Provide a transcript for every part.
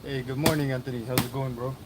Hey, good morning, Anthony. How's it going, bro?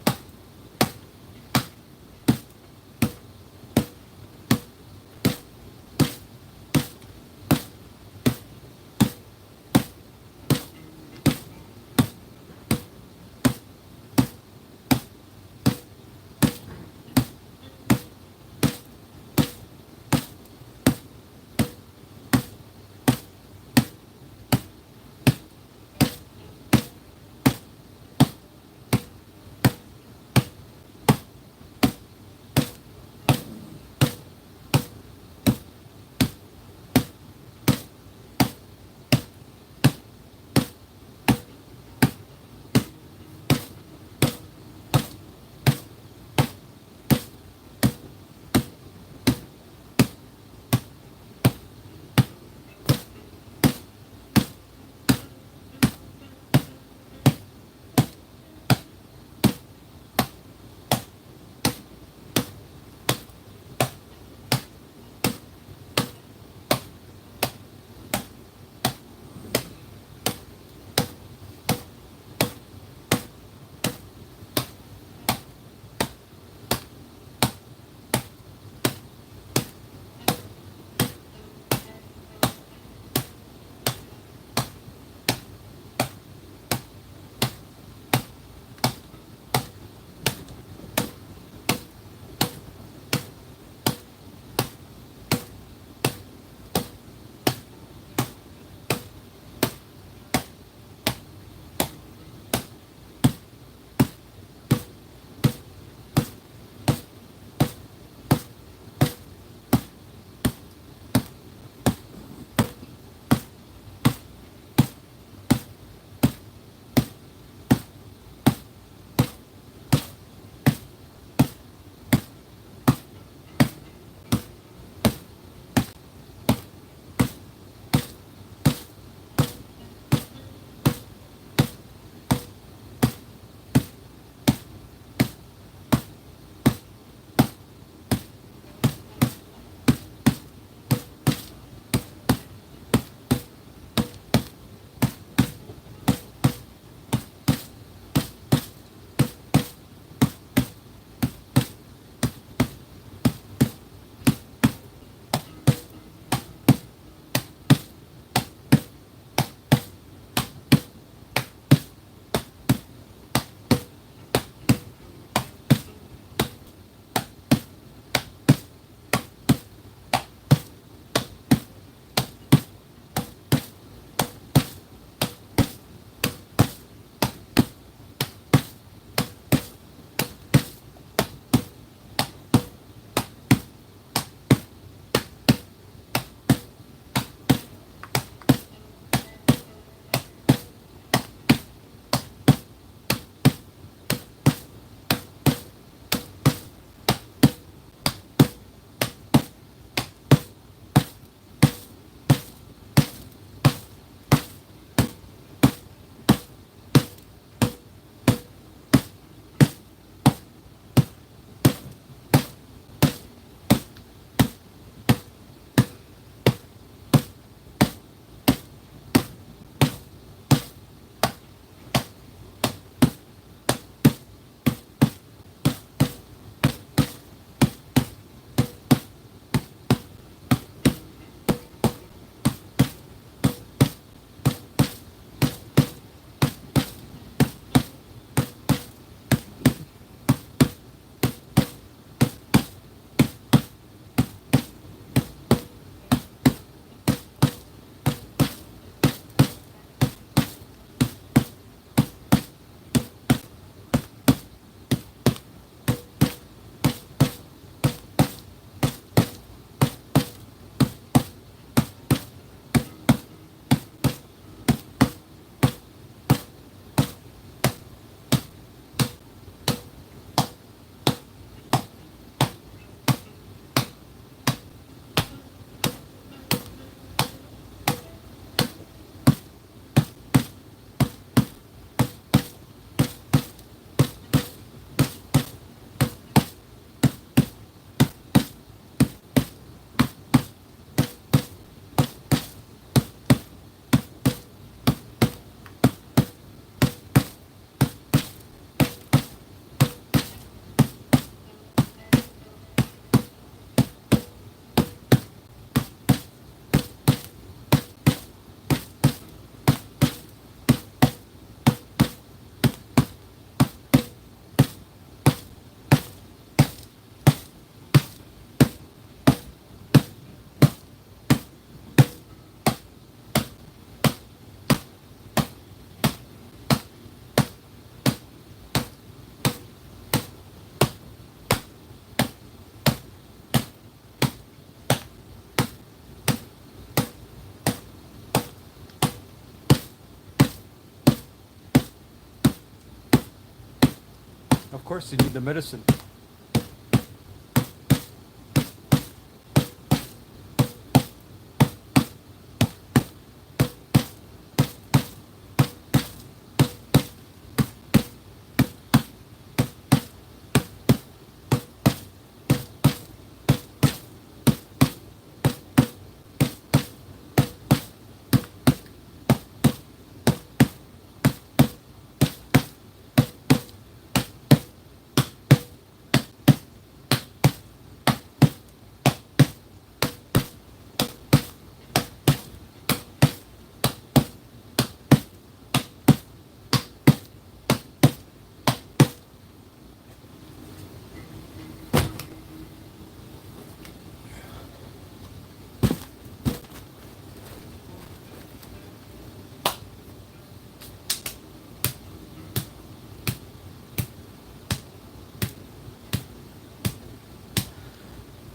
Of course, you need the medicine.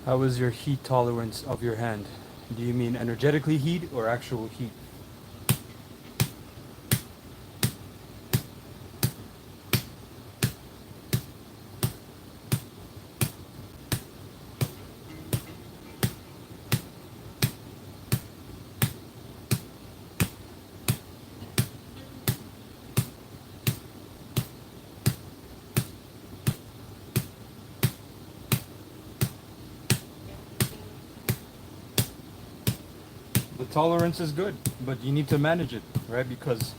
How is your heat tolerance of your hand? Do you mean energetically heat or actual heat? The tolerance is good, but you need to manage it, right? Because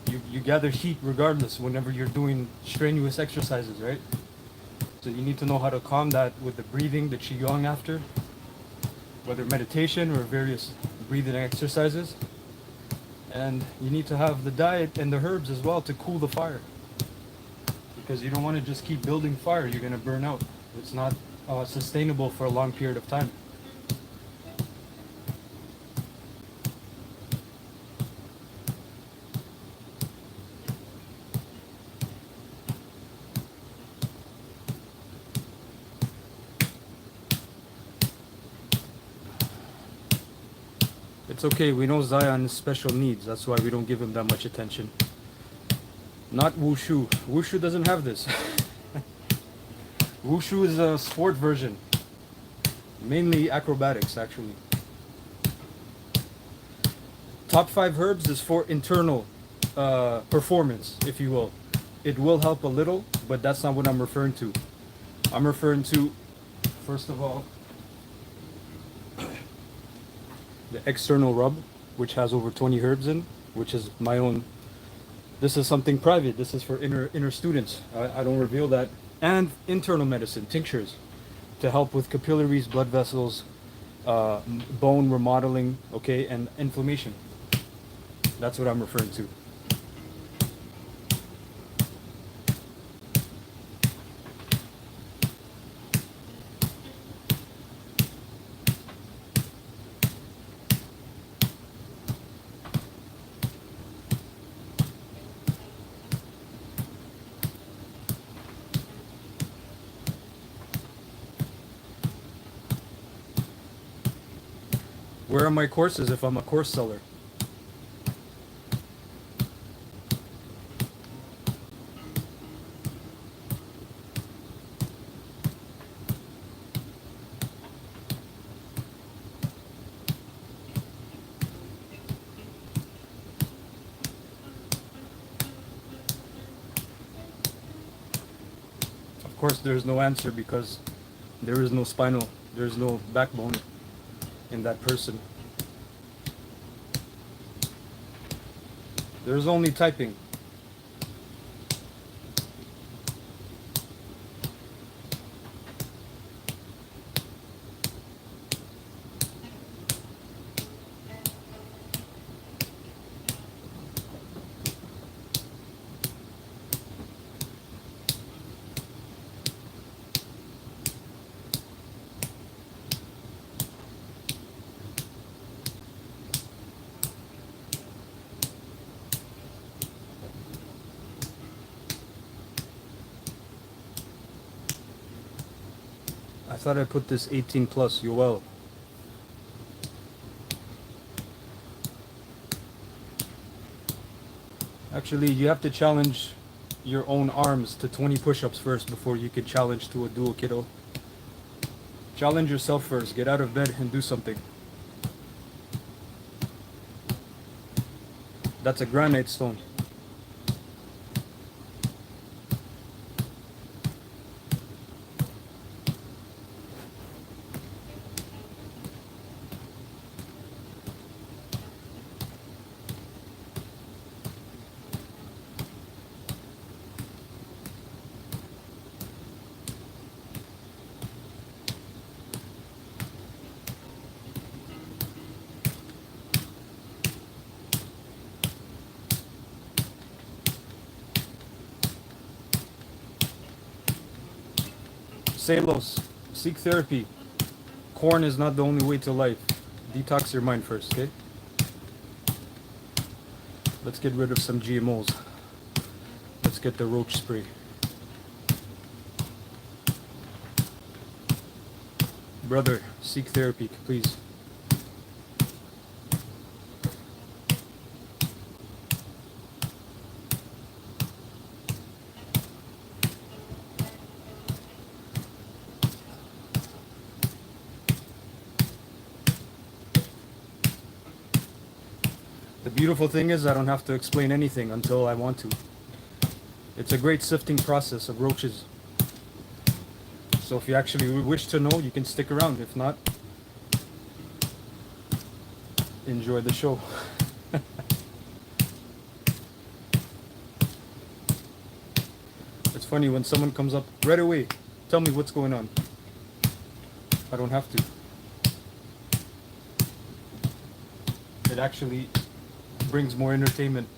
you gather heat regardless whenever you're doing strenuous exercises, right? So you need to know how to calm that with the breathing, the qigong after, whether meditation or various breathing exercises. And you need to have the diet and the herbs as well to cool the fire. Because you don't want to just keep building fire, you're going to burn out. It's not sustainable for a long period of time. It's okay, we know Zion has special needs, that's why we don't give him that much attention. Not Wushu. Wushu doesn't have this. Wushu is a sport version. Mainly acrobatics, actually. Top 5 herbs is for internal performance, if you will. It will help a little, but that's not what I'm referring to. I'm referring to, first of all, the external rub, which has over 20 herbs in, which is my own. This is something private. This is for inner students. I don't reveal that. And internal medicine, tinctures, to help with capillaries, blood vessels, bone remodeling, okay, and inflammation. That's what I'm referring to. Where are my courses if I'm a course seller? Of course, there's no answer because there is no spinal, there's no backbone in that person. There's only typing. I thought I put this 18 plus, Yoel. Actually, you have to challenge your own arms to 20 push-ups first before you can challenge to a dual, kiddo. Challenge yourself first. Get out of bed and do something. That's a granite stone. Salos, seek therapy. Corn is not the only way to life. Detox your mind first, okay? Let's get rid of some GMOs. Let's get the roach spray. Brother, seek therapy, please. The beautiful thing is I don't have to explain anything until I want to. It's a great sifting process of roaches. So if you actually wish to know, you can stick around. If not, enjoy the show. It's funny when someone comes up right away, tell me what's going on. I don't have to. It actually brings more entertainment.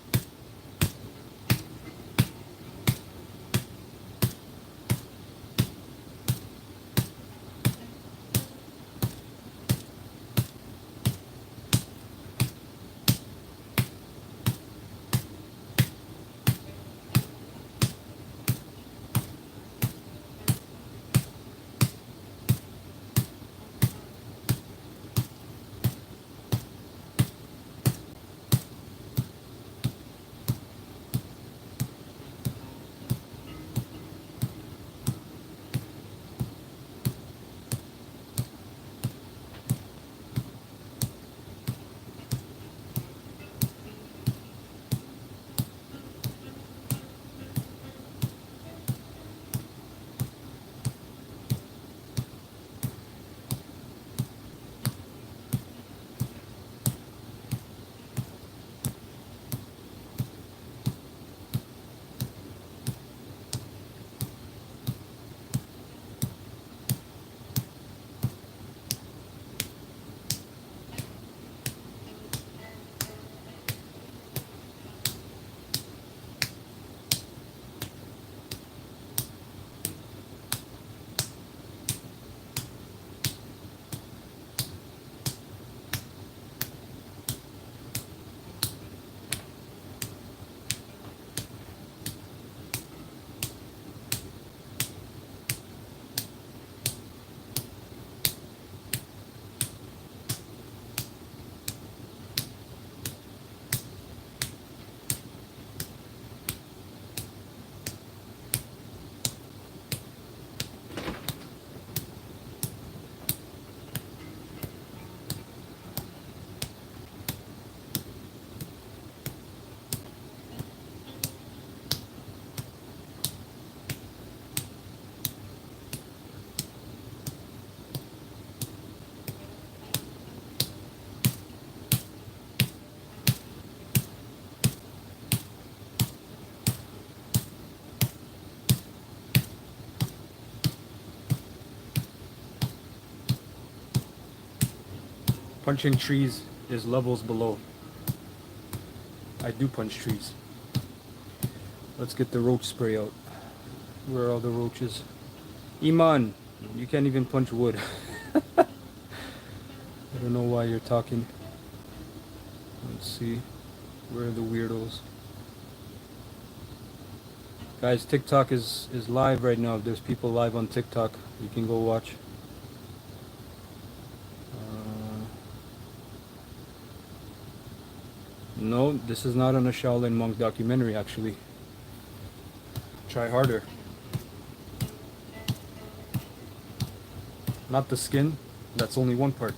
Punching trees is levels below. I do punch trees. Let's get the roach spray out. Where are all the roaches? Iman, you can't even punch wood. I don't know why you're talking. Let's see. Where are the weirdos? Guys, TikTok is live right now. If there's people live on TikTok, you can go watch. No, this is not on a Shaolin monk documentary, actually. Try harder. Not the skin. That's only one part.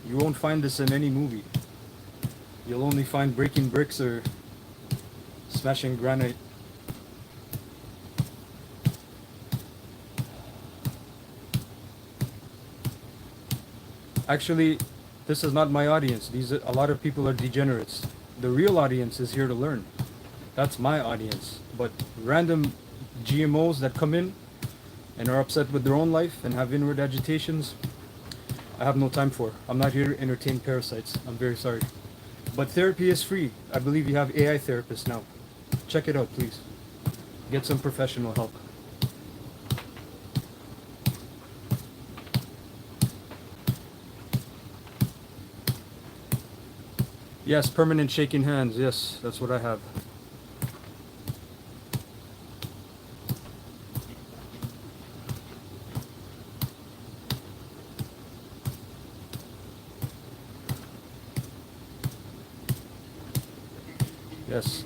You won't find this in any movie. You'll only find breaking bricks or smashing granite. Actually, this is not my audience. A lot of people are degenerates. The real audience is here to learn. That's my audience. But random GMOs that come in and are upset with their own life and have inward agitations, I have no time for. I'm not here to entertain parasites. I'm very sorry. But therapy is free. I believe you have AI therapists now. Check it out, please. Get some professional help. Yes, permanent shaking hands. Yes, that's what I have. Yes.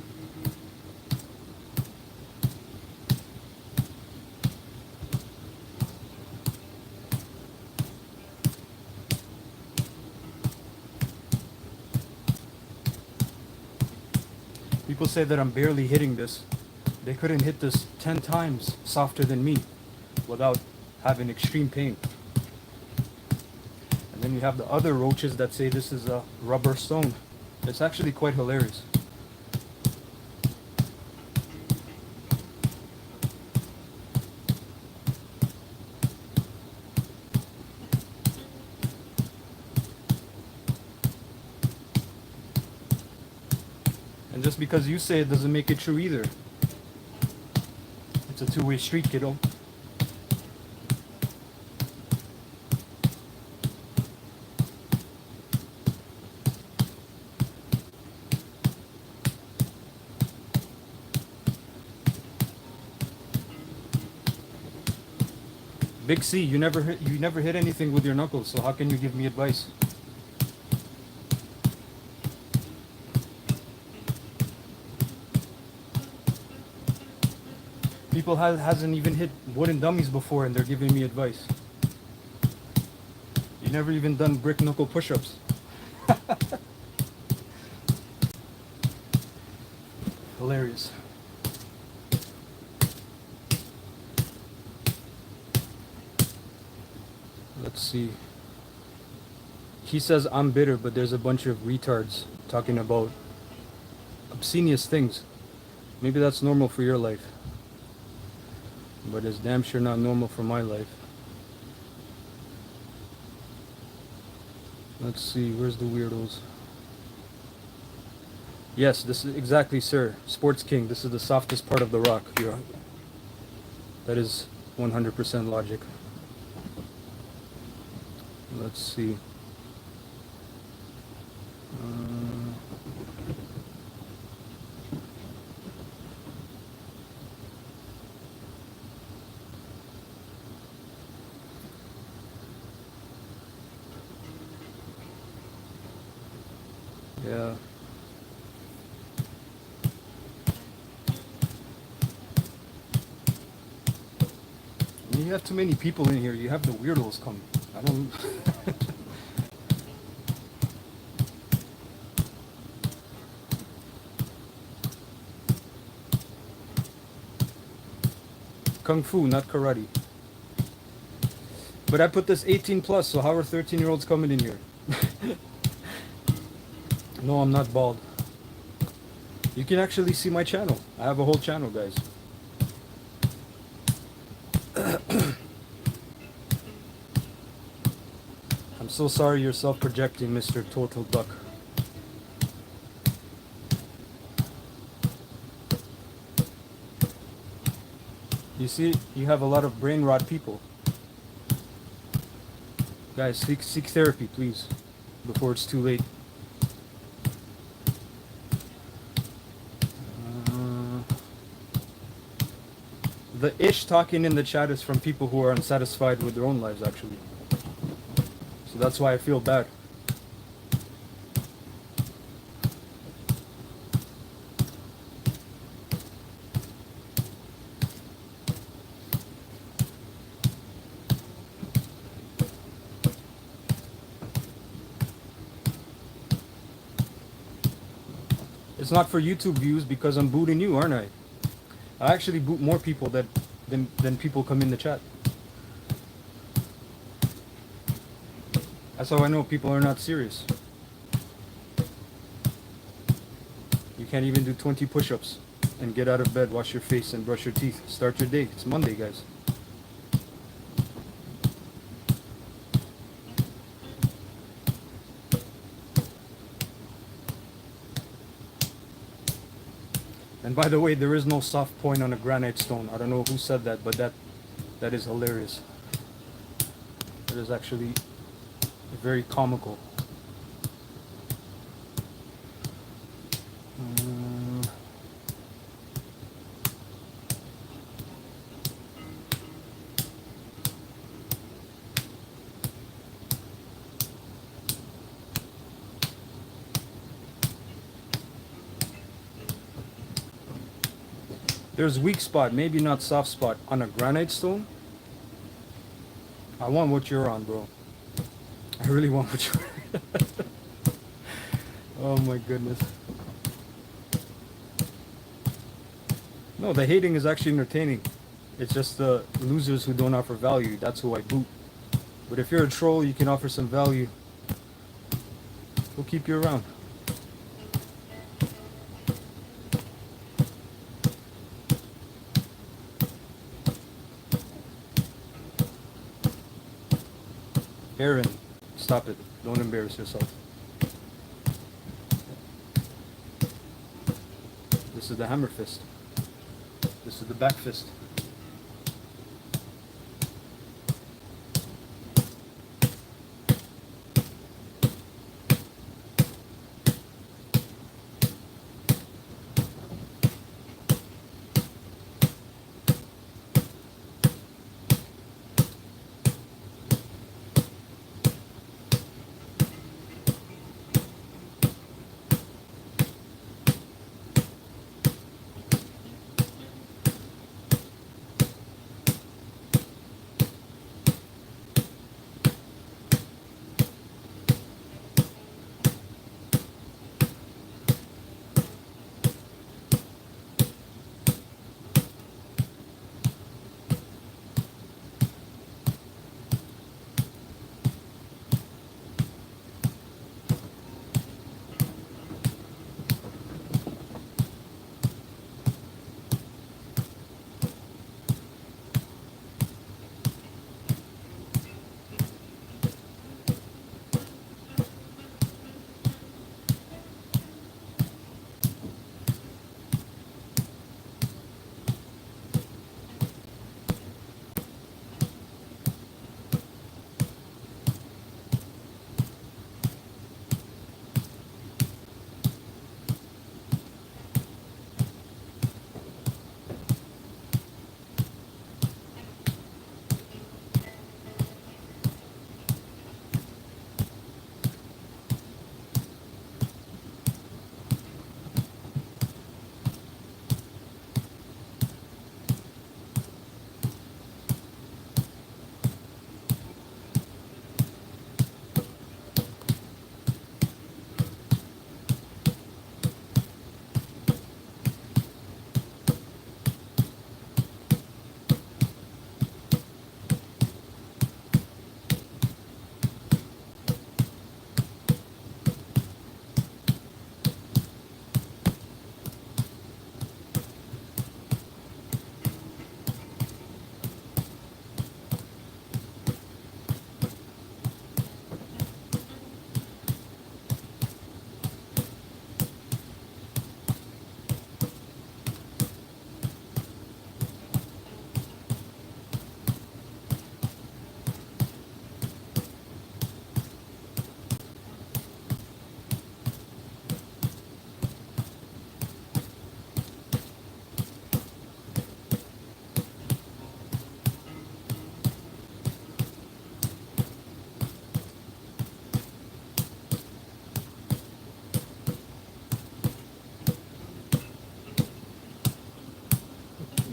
People say that I'm barely hitting this. They couldn't hit this 10 times softer than me without having extreme pain. And then you have the other roaches that say this is a rubber stone. It's actually quite hilarious. And just because you say it doesn't make it true either. It's a two-way street, kiddo. Big C, you never hit anything with your knuckles, so how can you give me advice? People hasn't even hit wooden dummies before and they're giving me advice. You never even done brick knuckle push-ups. Hilarious. Let's see. He says I'm bitter, but there's a bunch of retards talking about obscenious things. Maybe that's normal for your life, but it's damn sure not normal for my life. Let's see, where's the weirdos? Yes, this is exactly, sir. Sports King, this is the softest part of the rock. That is 100% logic. Let's see. Yeah. You have too many people in here. You have the weirdos coming. I don't. Kung Fu, not karate. But I put this 18 plus, so how are 13-year-olds coming in here? No, I'm not bald. You can actually see my channel. I have a whole channel, guys. I'm so sorry you're self-projecting, Mr. Total Duck. You see, you have a lot of brain rot people. Guys, seek therapy, please, before it's too late. the ish talking in the chat is from people who are unsatisfied with their own lives, actually. So that's why I feel bad. It's not for YouTube views because I'm booting you, aren't I? I actually boot more people than people come in the chat. That's how I know people are not serious. You can't even do 20 push-ups and get out of bed, wash your face, and brush your teeth. Start your day. It's Monday, guys. And by the way, there is no soft point on a granite stone. I don't know who said that, but that is hilarious. It is actually very comical. There's weak spot, maybe not soft spot, on a granite stone. I want what you're on, bro. I really want what you're on. Oh my goodness. No, the hating is actually entertaining. It's just the losers who don't offer value. That's who I boot. But if you're a troll, you can offer some value. We'll keep you around. Aaron, stop it. Don't embarrass yourself. This is the hammer fist. This is the back fist.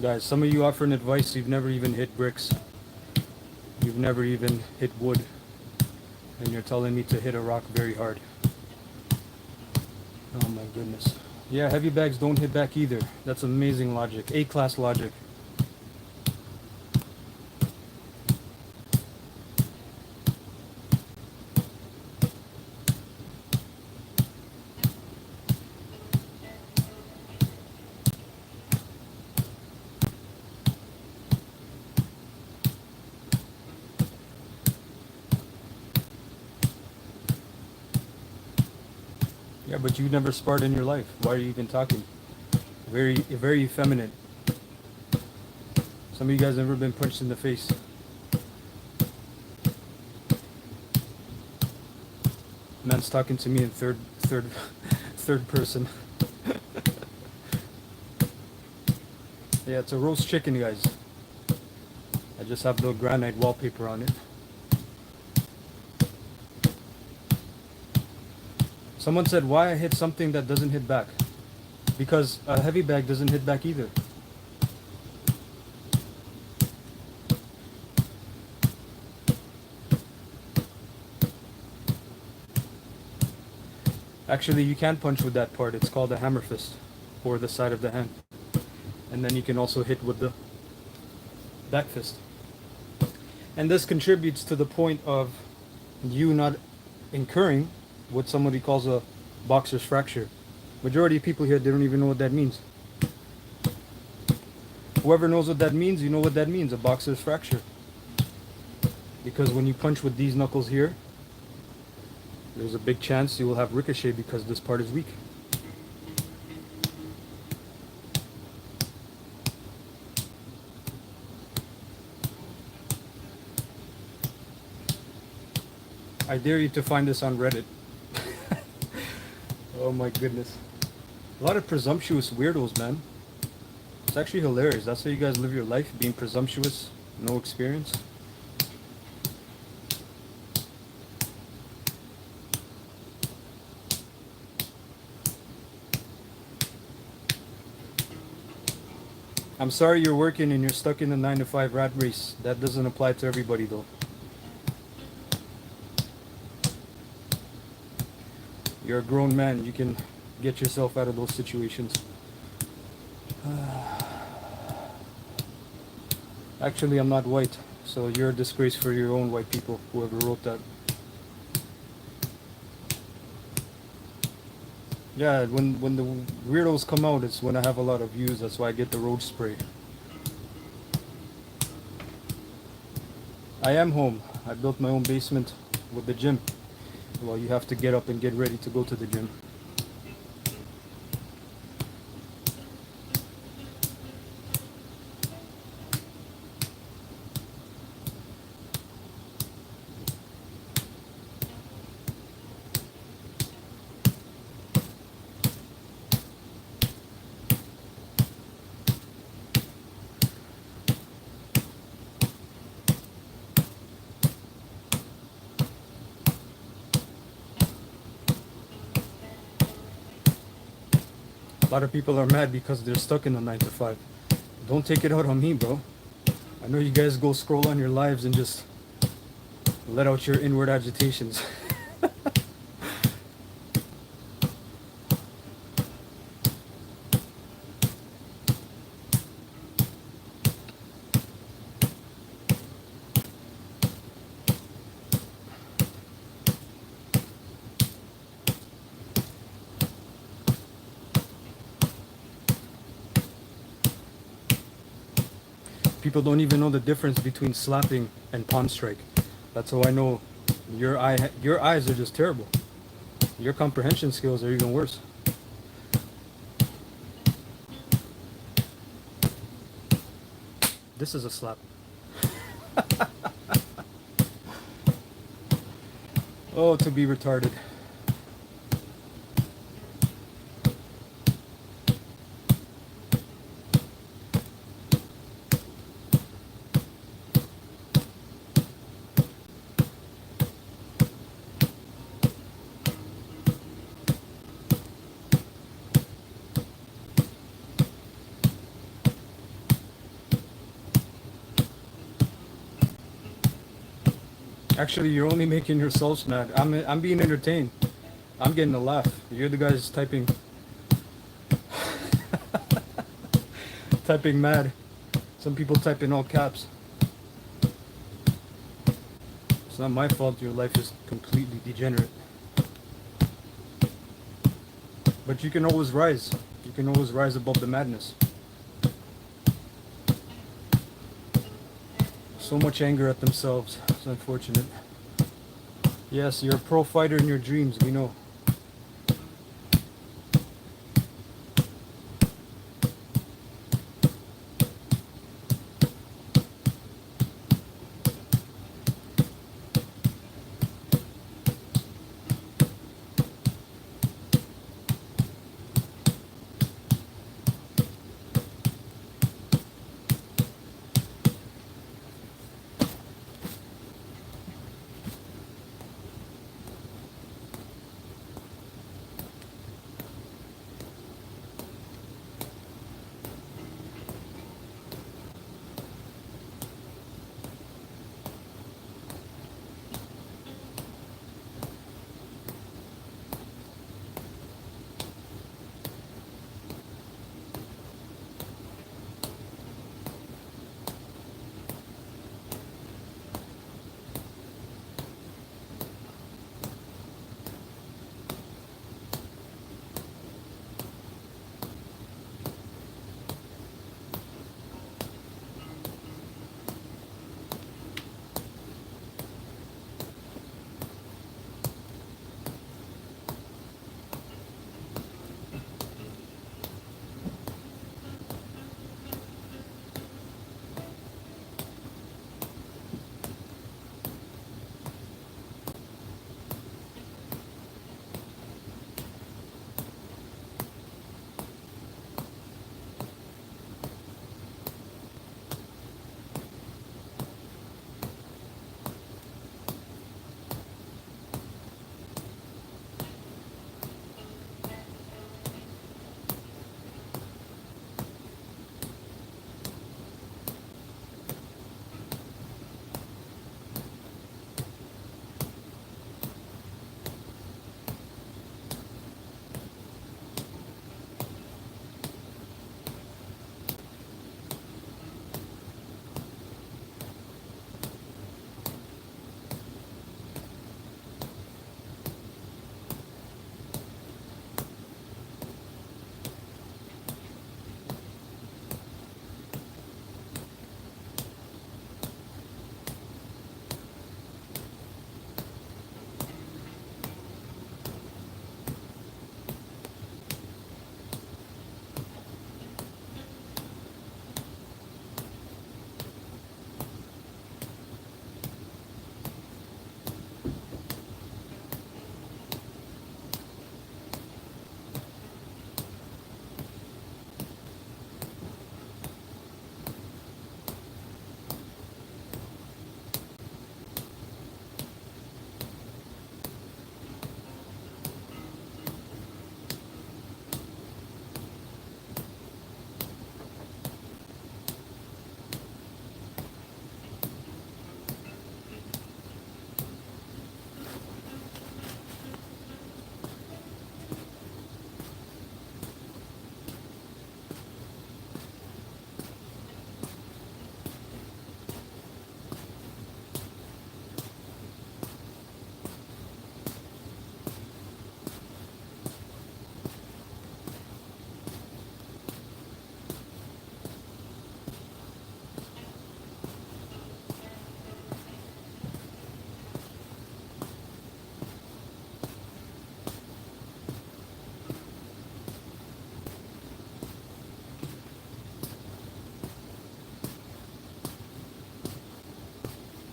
Guys, some of you offering advice, you've never even hit bricks. You've never even hit wood. And you're telling me to hit a rock very hard. Oh my goodness. Yeah, heavy bags don't hit back either. That's amazing logic. A-class logic. Yeah, but you never sparred in your life. Why are you even talking? Very effeminate. Some of you guys have never been punched in the face. Man's talking to me in third person. Yeah, it's a roast chicken, guys. I just have the granite wallpaper on it. Someone said, why I hit something that doesn't hit back? Because a heavy bag doesn't hit back either. Actually, you can punch with that part. It's called a hammer fist, or the side of the hand. And then you can also hit with the back fist. And this contributes to the point of you not incurring what somebody calls a boxer's fracture. Majority of people here, they don't even know what that means. Whoever knows what that means, you know what that means, a boxer's fracture. Because when you punch with these knuckles here, there's a big chance you will have ricochet because this part is weak. I dare you to find this on Reddit. Oh my goodness. A lot of presumptuous weirdos, man. It's actually hilarious. That's how you guys live your life, being presumptuous, no experience. I'm sorry you're working and you're stuck in the 9-to-5 rat race. That doesn't apply to everybody though. You're a grown man. You can get yourself out of those situations. Actually, I'm not white, so you're a disgrace for your own white people, whoever wrote that. Yeah, when the weirdos come out, it's when I have a lot of views. That's why I get the road spray. I am home. I built my own basement with the gym. Well, you have to get up and get ready to go to the gym. A lot of people are mad because they're stuck in the 9-to-5. Don't take it out on me, bro. I know you guys go scroll on your lives and just let out your inward agitations. People don't even know the difference between slapping and palm strike. That's how I know your eyes are just terrible. Your comprehension skills are even worse. This is a slap. Oh, to be retarded. Actually, you're only making yourselves mad. I'm being entertained. I'm getting a laugh. You're the guys typing typing mad. Some people type in all caps. It's not my fault your life is completely degenerate. But you can always rise. You can always rise above the madness. So much anger at themselves. It's unfortunate. Yes, you're a pro fighter in your dreams, we know.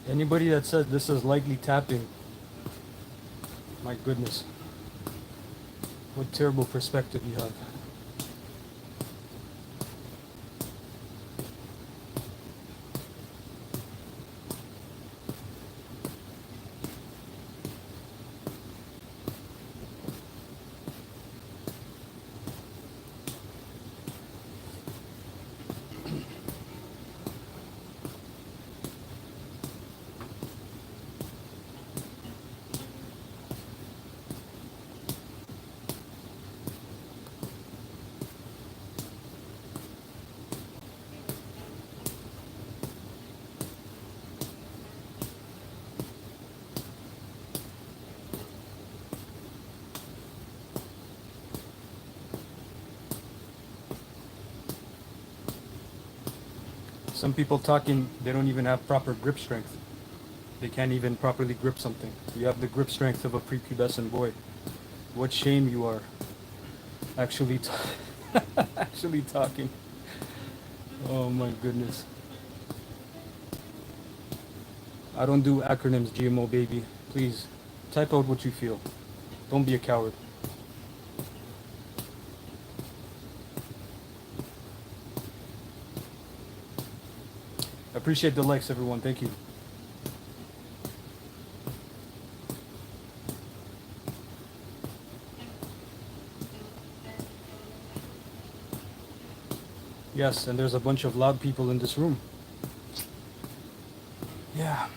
Anybody that says this is likely tapping, my goodness, what terrible perspective you have. Some people talking, they don't even have proper grip strength. They can't even properly grip something. You have the grip strength of a prepubescent boy. What shame you are actually actually talking. Oh my goodness. I don't do acronyms, GMO baby. Please, type out what you feel. Don't be a coward. Appreciate the likes, everyone. Thank you. Yes, and there's a bunch of loud people in this room. Yeah.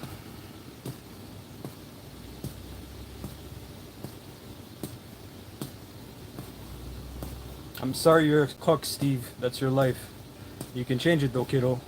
I'm sorry you're a cock, Steve. That's your life. You can change it though, kiddo.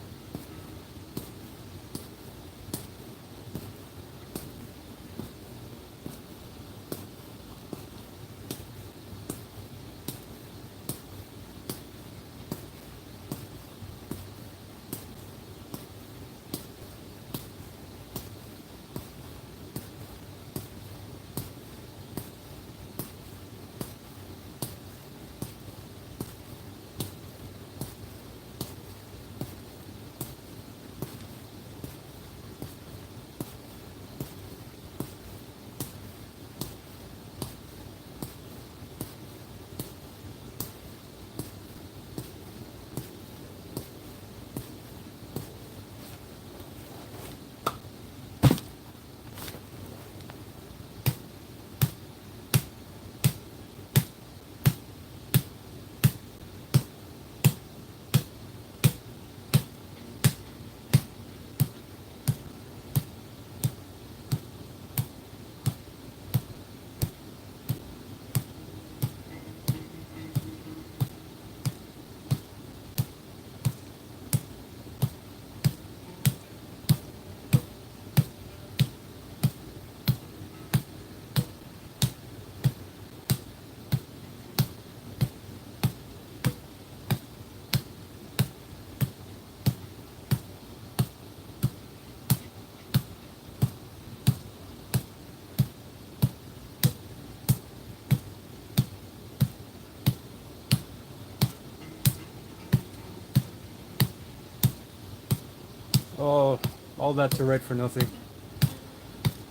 Oh, all that to write for nothing.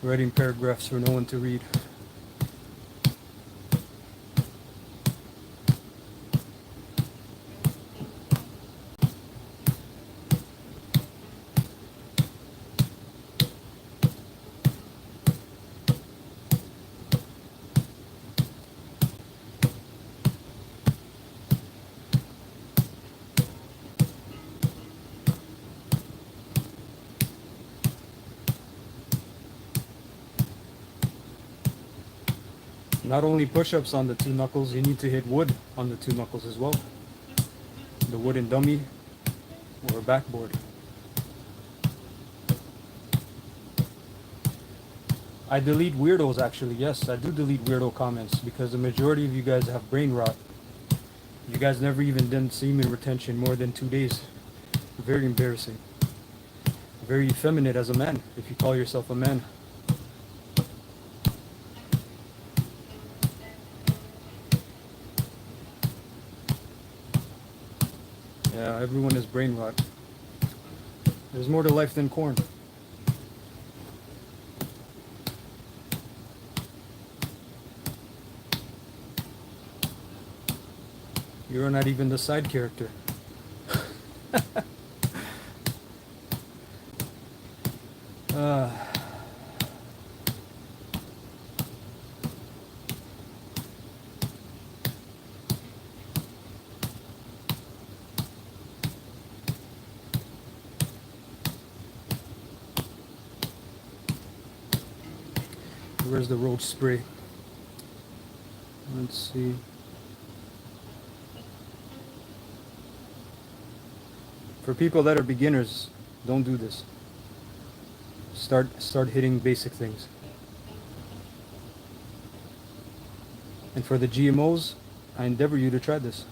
Writing paragraphs for no one to read. Not only push-ups on the two knuckles, you need to hit wood on the two knuckles as well. The wooden dummy or a backboard. I delete weirdos actually, yes, I do delete weirdo comments because the majority of you guys have brain rot. You guys never even done semen retention more than 2 days. Very embarrassing. Very effeminate as a man, if you call yourself a man. Yeah, everyone is brain rot. There's more to life than corn. You're not even the side character. uh, where's the roach spray? Let's see. For people that are beginners, don't do this. Start hitting basic things. And for the GMOs, I endeavor you to try this.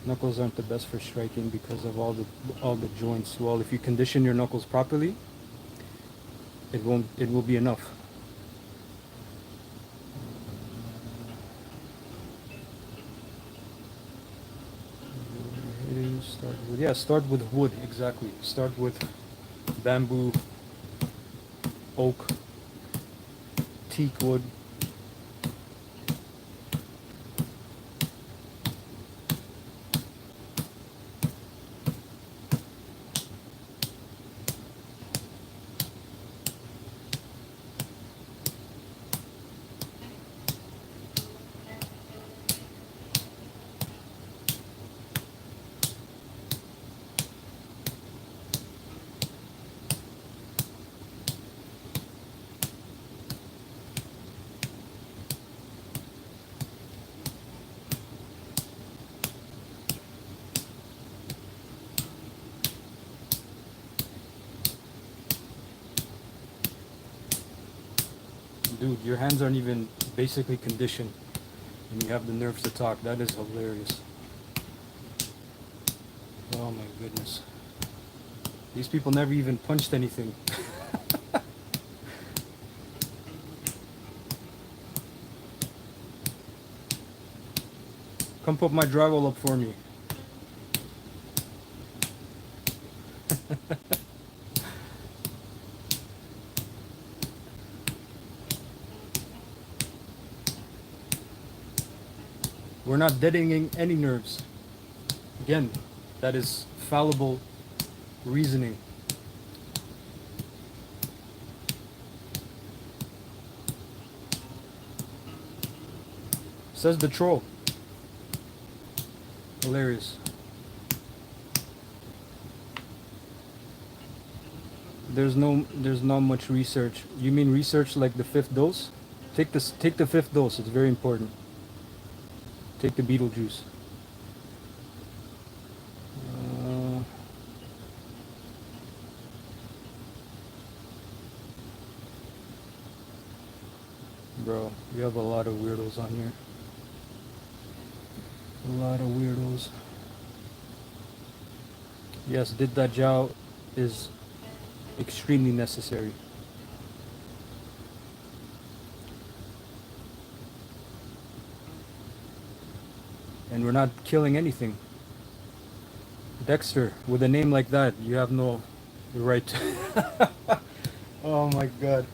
Knuckles aren't the best for striking because of all the joints. Well, if you condition your knuckles properly, it will be enough. Start with wood, exactly. Start with bamboo, oak, teak wood. Dude, your hands aren't even basically conditioned, and you have the nerves to talk. That is hilarious. Oh my goodness. These people never even punched anything. Come put my drywall up for me. We're not deadening any nerves. Again, that is fallible reasoning. Says the troll. Hilarious. There's not much research. You mean research like the fifth dose? Take the fifth dose. It's very important. Take the beetle juice. Bro, you have a lot of weirdos on here. A lot of weirdos. Yes, did that jow is extremely necessary. And we're not killing anything. Dexter, with a name like that, you have no right to... Oh my god.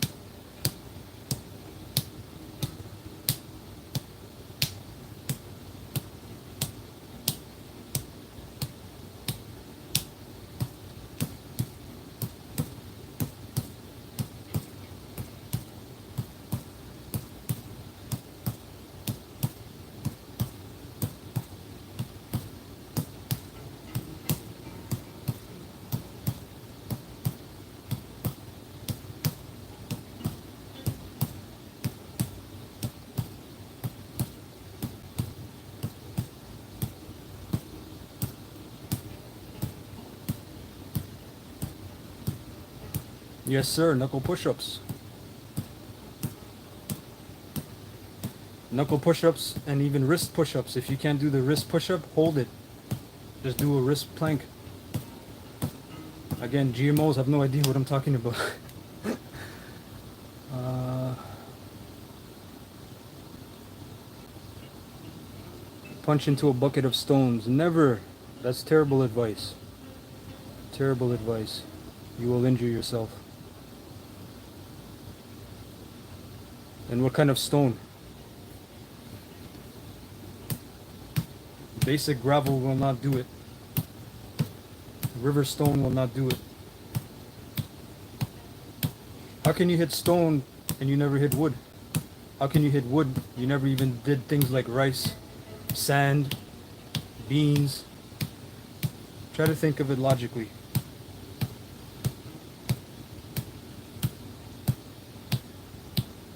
Yes, sir. Knuckle push-ups. Knuckle push-ups and even wrist push-ups. If you can't do the wrist push-up, hold it. Just do a wrist plank. Again, GMOs have no idea what I'm talking about. Punch into a bucket of stones. Never. That's terrible advice. Terrible advice. You will injure yourself. And what kind of stone? Basic gravel will not do it. River stone will not do it. How can you hit stone and you never hit wood? How can you hit wood? You never even did things like rice, sand, beans. Try to think of it logically.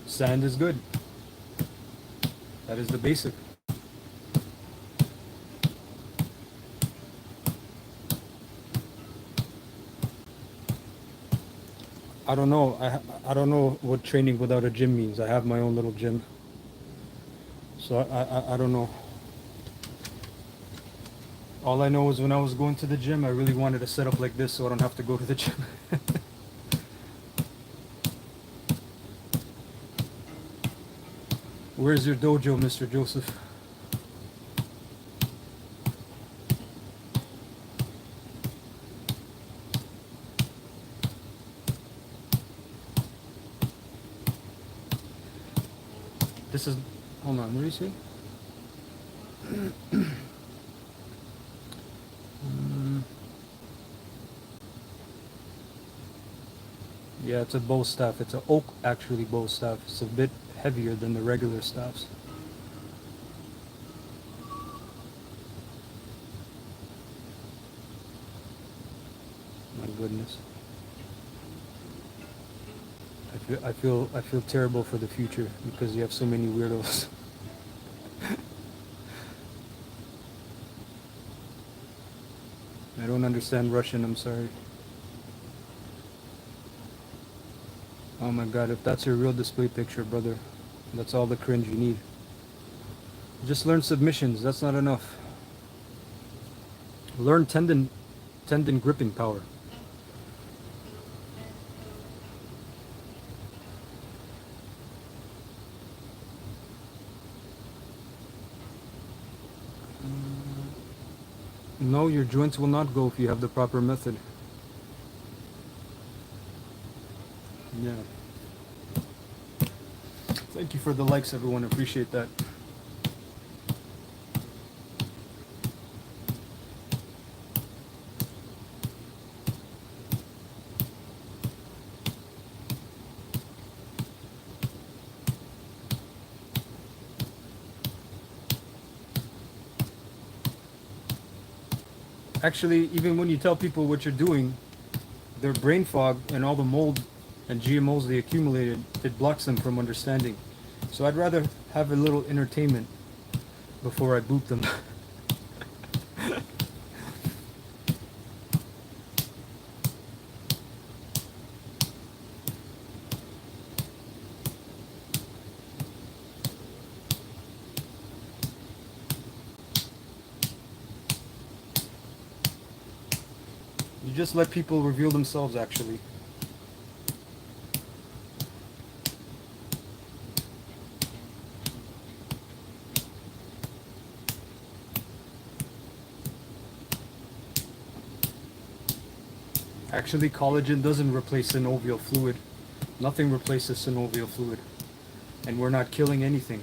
Sand is good. That is the basic. I don't know. I don't know what training without a gym means. I have my own little gym. So I don't know. All I know is when I was going to the gym, I really wanted to set up like this so I don't have to go to the gym. Where's your dojo, Mr. Joseph? This is... Hold on, what do you say? Yeah, it's a bow staff. It's an oak, actually, bow staff. It's a bit heavier than the regular staffs. My goodness. I feel terrible for the future because you have so many weirdos. I don't understand Russian, I'm sorry. Oh my god, if that's your real display picture, brother, that's all the cringe you need. Just learn submissions, that's not enough. Learn tendon gripping power. No, your joints will not go if you have the proper method. Yeah. Thank you for the likes, everyone. Appreciate that. Actually, even when you tell people what you're doing, their brain fog and all the mold and GMOs they accumulated, it blocks them from understanding. So I'd rather have a little entertainment before I boot them. You just let people reveal themselves, actually. Actually, collagen doesn't replace synovial fluid. Nothing replaces synovial fluid. And we're not killing anything.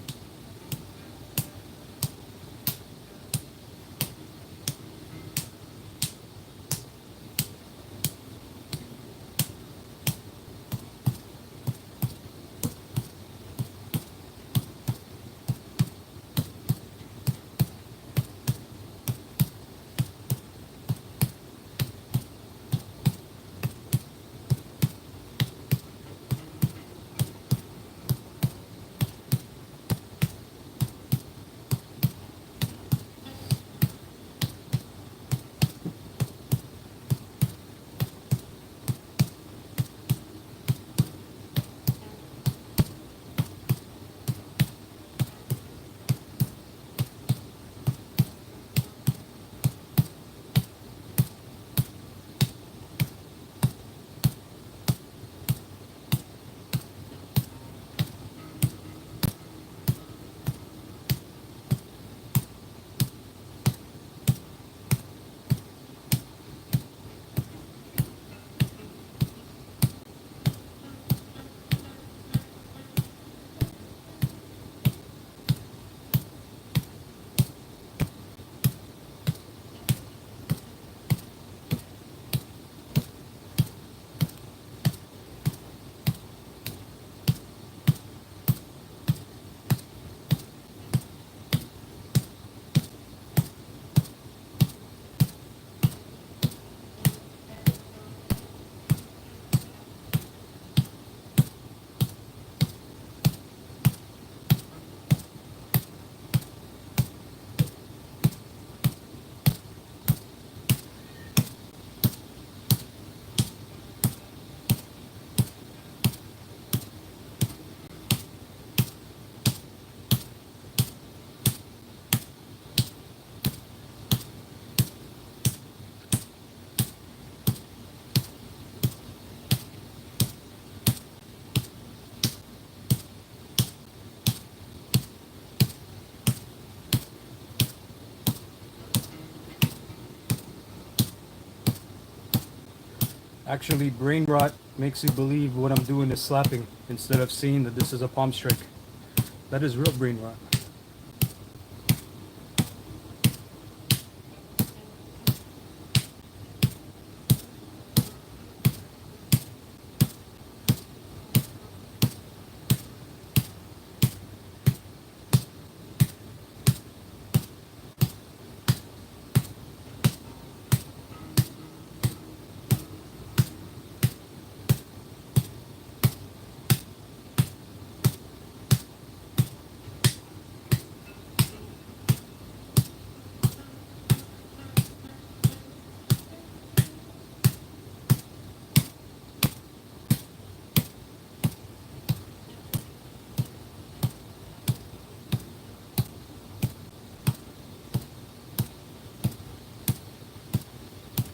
Actually, brain rot makes you believe what I'm doing is slapping instead of seeing that this is a palm strike. That is real brain rot.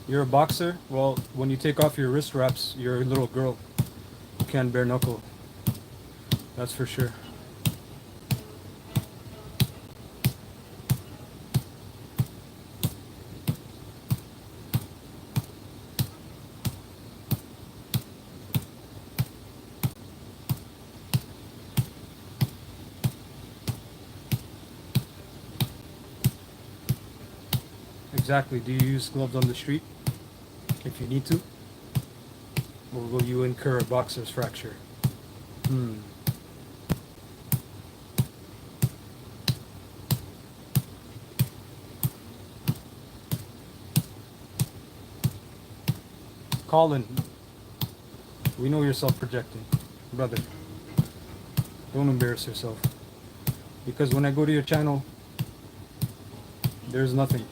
You're a boxer? Well, when you take off your wrist wraps, you're a little girl. You can't bare knuckle. That's for sure. Exactly. Do you use gloves on the street if you need to? Or will you incur a boxer's fracture? Hmm. Colin, we know you're self-projecting. Brother, don't embarrass yourself. Because when I go to your channel, there's nothing.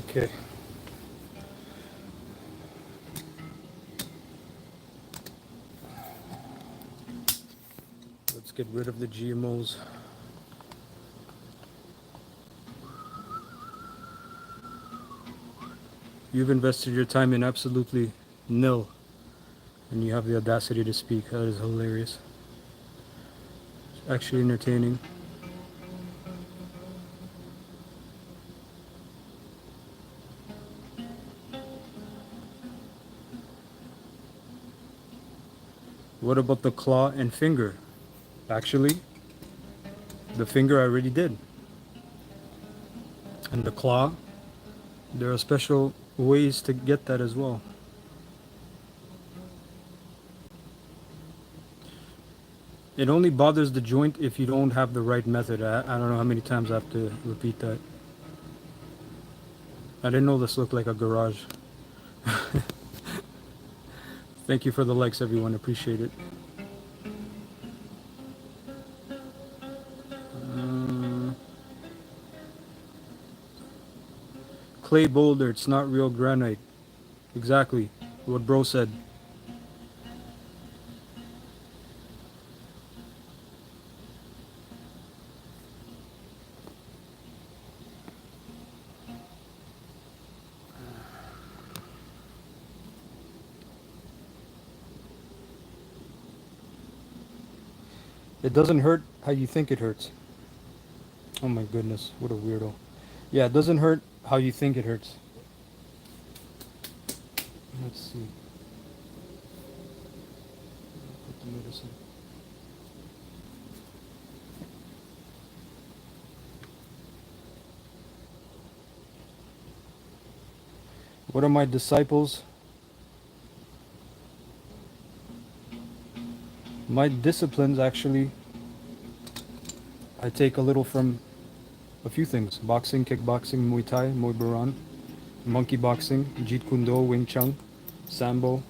Okay. Let's get rid of the GMOs. You've invested your time in absolutely nil, and you have the audacity to speak. That is hilarious. It's actually entertaining. What about the claw and finger? Actually, the finger I already did. And the claw, there are special ways to get that as well. It only bothers the joint if you don't have the right method. I don't know how many times I have to repeat that. I didn't know this looked like a garage. Thank you for the likes, everyone. Appreciate it. Clay boulder, it's not real granite. Exactly what bro said. It doesn't hurt how you think it hurts. Oh my goodness, what a weirdo. Yeah, it doesn't hurt how you think it hurts. Let's see. Put the medicine. What are my disciples? My disciplines, actually, I take a little from a few things: boxing, kickboxing, Muay Thai, Muay Boran, monkey boxing, Jeet Kune Do, Wing Chun, Sambo.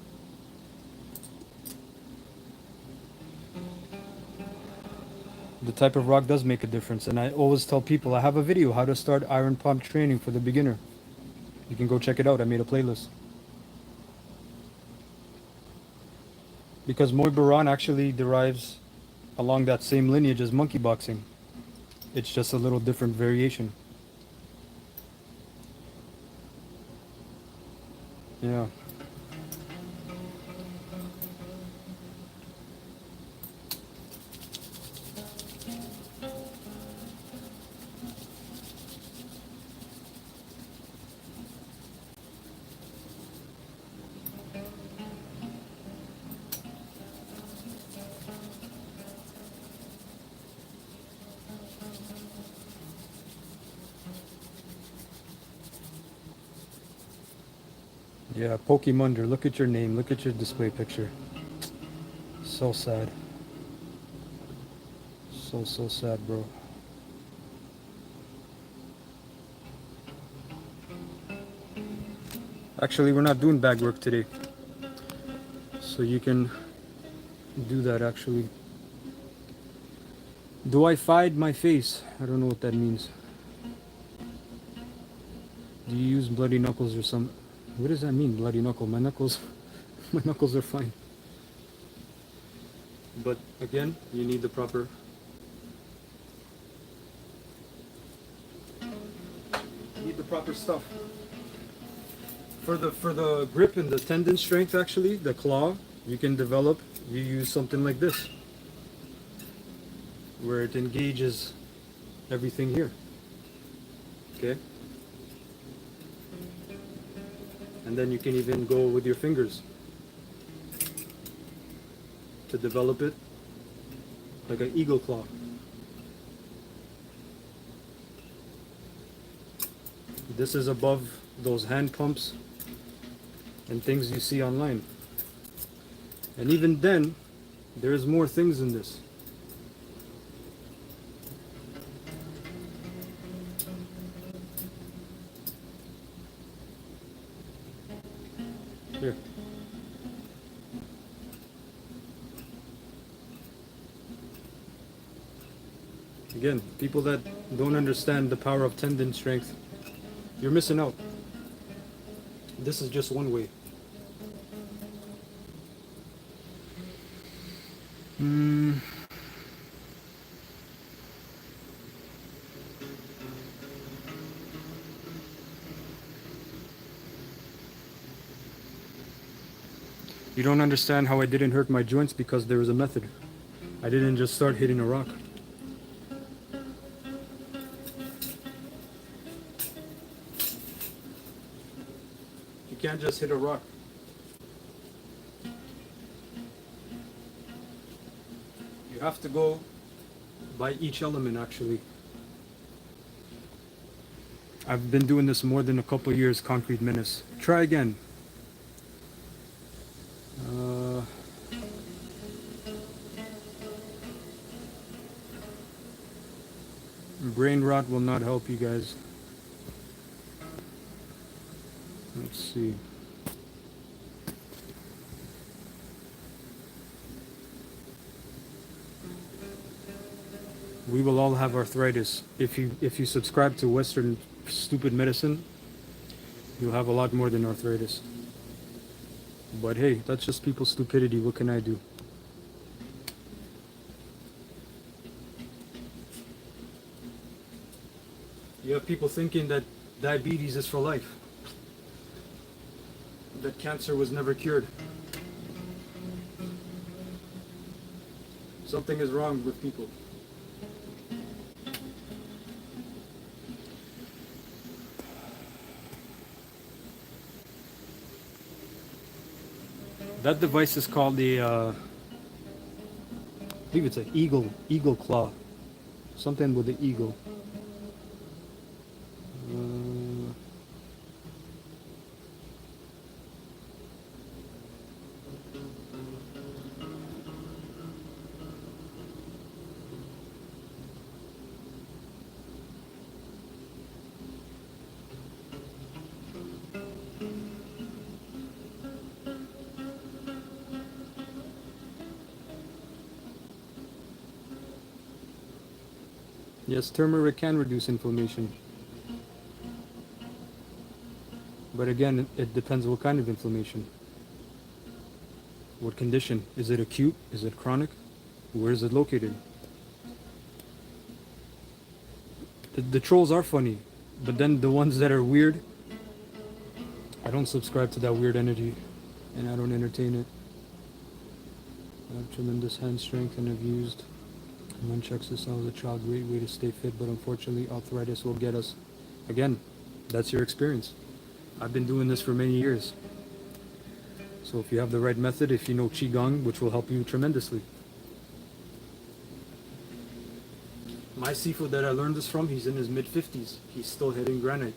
The type of rock does make a difference, and I always tell people I have a video how to start iron palm training for the beginner. You can go check it out. I made a playlist. Because Muay Boran actually derives along that same lineage as monkey boxing. It's just a little different variation. Yeah. Yeah, Pokemunder, look at your name, look at your display picture. So sad. So sad, bro. Actually, we're not doing bag work today. So you can do that actually. Do I fide my face? I don't know what that means. Do you use bloody knuckles or some? What does that mean, bloody knuckle? My knuckles, my knuckles are fine. But again, you need the proper. You need the proper stuff. For the grip and the tendon strength, actually, the claw, you can develop. You use something like this, where it engages everything here. Okay. And then you can even go with your fingers to develop it like an eagle claw. This is above those hand pumps and things you see online. And even then, there's more things in this. Here. Again, people that don't understand the power of tendon strength, you're missing out. This is just one way. You don't understand how I didn't hurt my joints because there was a method. I didn't just start hitting a rock. You can't just hit a rock. You have to go by each element, actually. I've been doing this more than a couple years, Concrete Menace. Try again. Brain rot will not help you guys. Let's see. We will all have arthritis. If you subscribe to Western stupid medicine, you'll have a lot more than arthritis. But hey, that's just people's stupidity. What can I do? You have people thinking that diabetes is for life, that cancer was never cured. Something is wrong with people. That device is called the, I believe it's an eagle claw. Something with the eagle. Uh, yes, turmeric can reduce inflammation. But again, it depends what kind of inflammation. What condition? Is it acute? Is it chronic? Where is it located? The trolls are funny, but then the ones that are weird, I don't subscribe to that weird energy, and I don't entertain it. I have tremendous hand strength and have used lunch exercise as a child. Great way to stay fit, but unfortunately arthritis will get us. Again, that's your experience. I've been doing this for many years. So if you have the right method, if you know Qigong, which will help you tremendously. My Sifu that I learned this from, he's in his mid-50s. He's still hitting granite.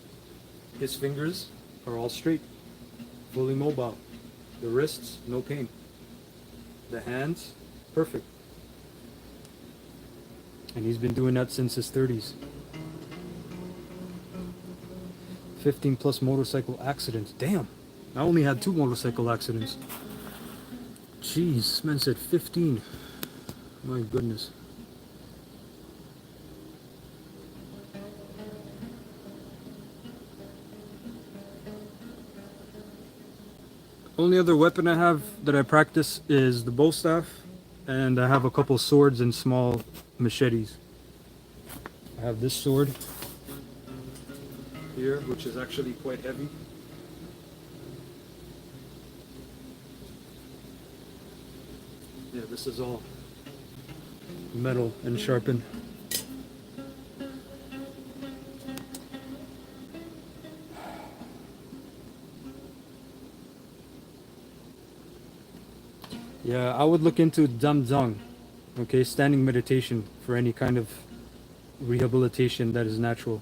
His fingers are all straight, fully mobile. The wrists, no pain. The hands, perfect. And he's been doing that since his 30s. 15 plus motorcycle accidents. Damn, I only had 2 motorcycle accidents. Jeez, man said 15. My goodness. Only other weapon I have that I practice is the bow staff, and I have a couple swords and small machetes. I have this sword here, which is actually quite heavy. Yeah, this is all metal and sharpened. Yeah, I would look into Damzong, okay, standing meditation for any kind of rehabilitation that is natural,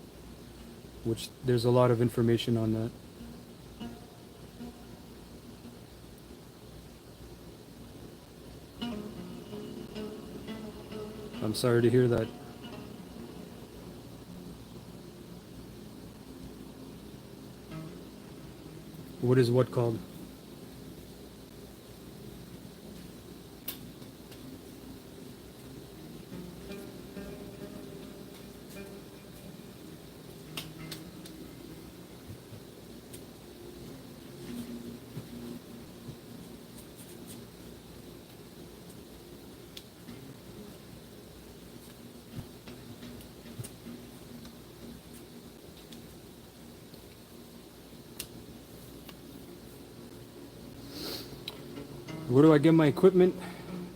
which there's a lot of information on that. I'm sorry to hear that. What is what called? Where do I get my equipment?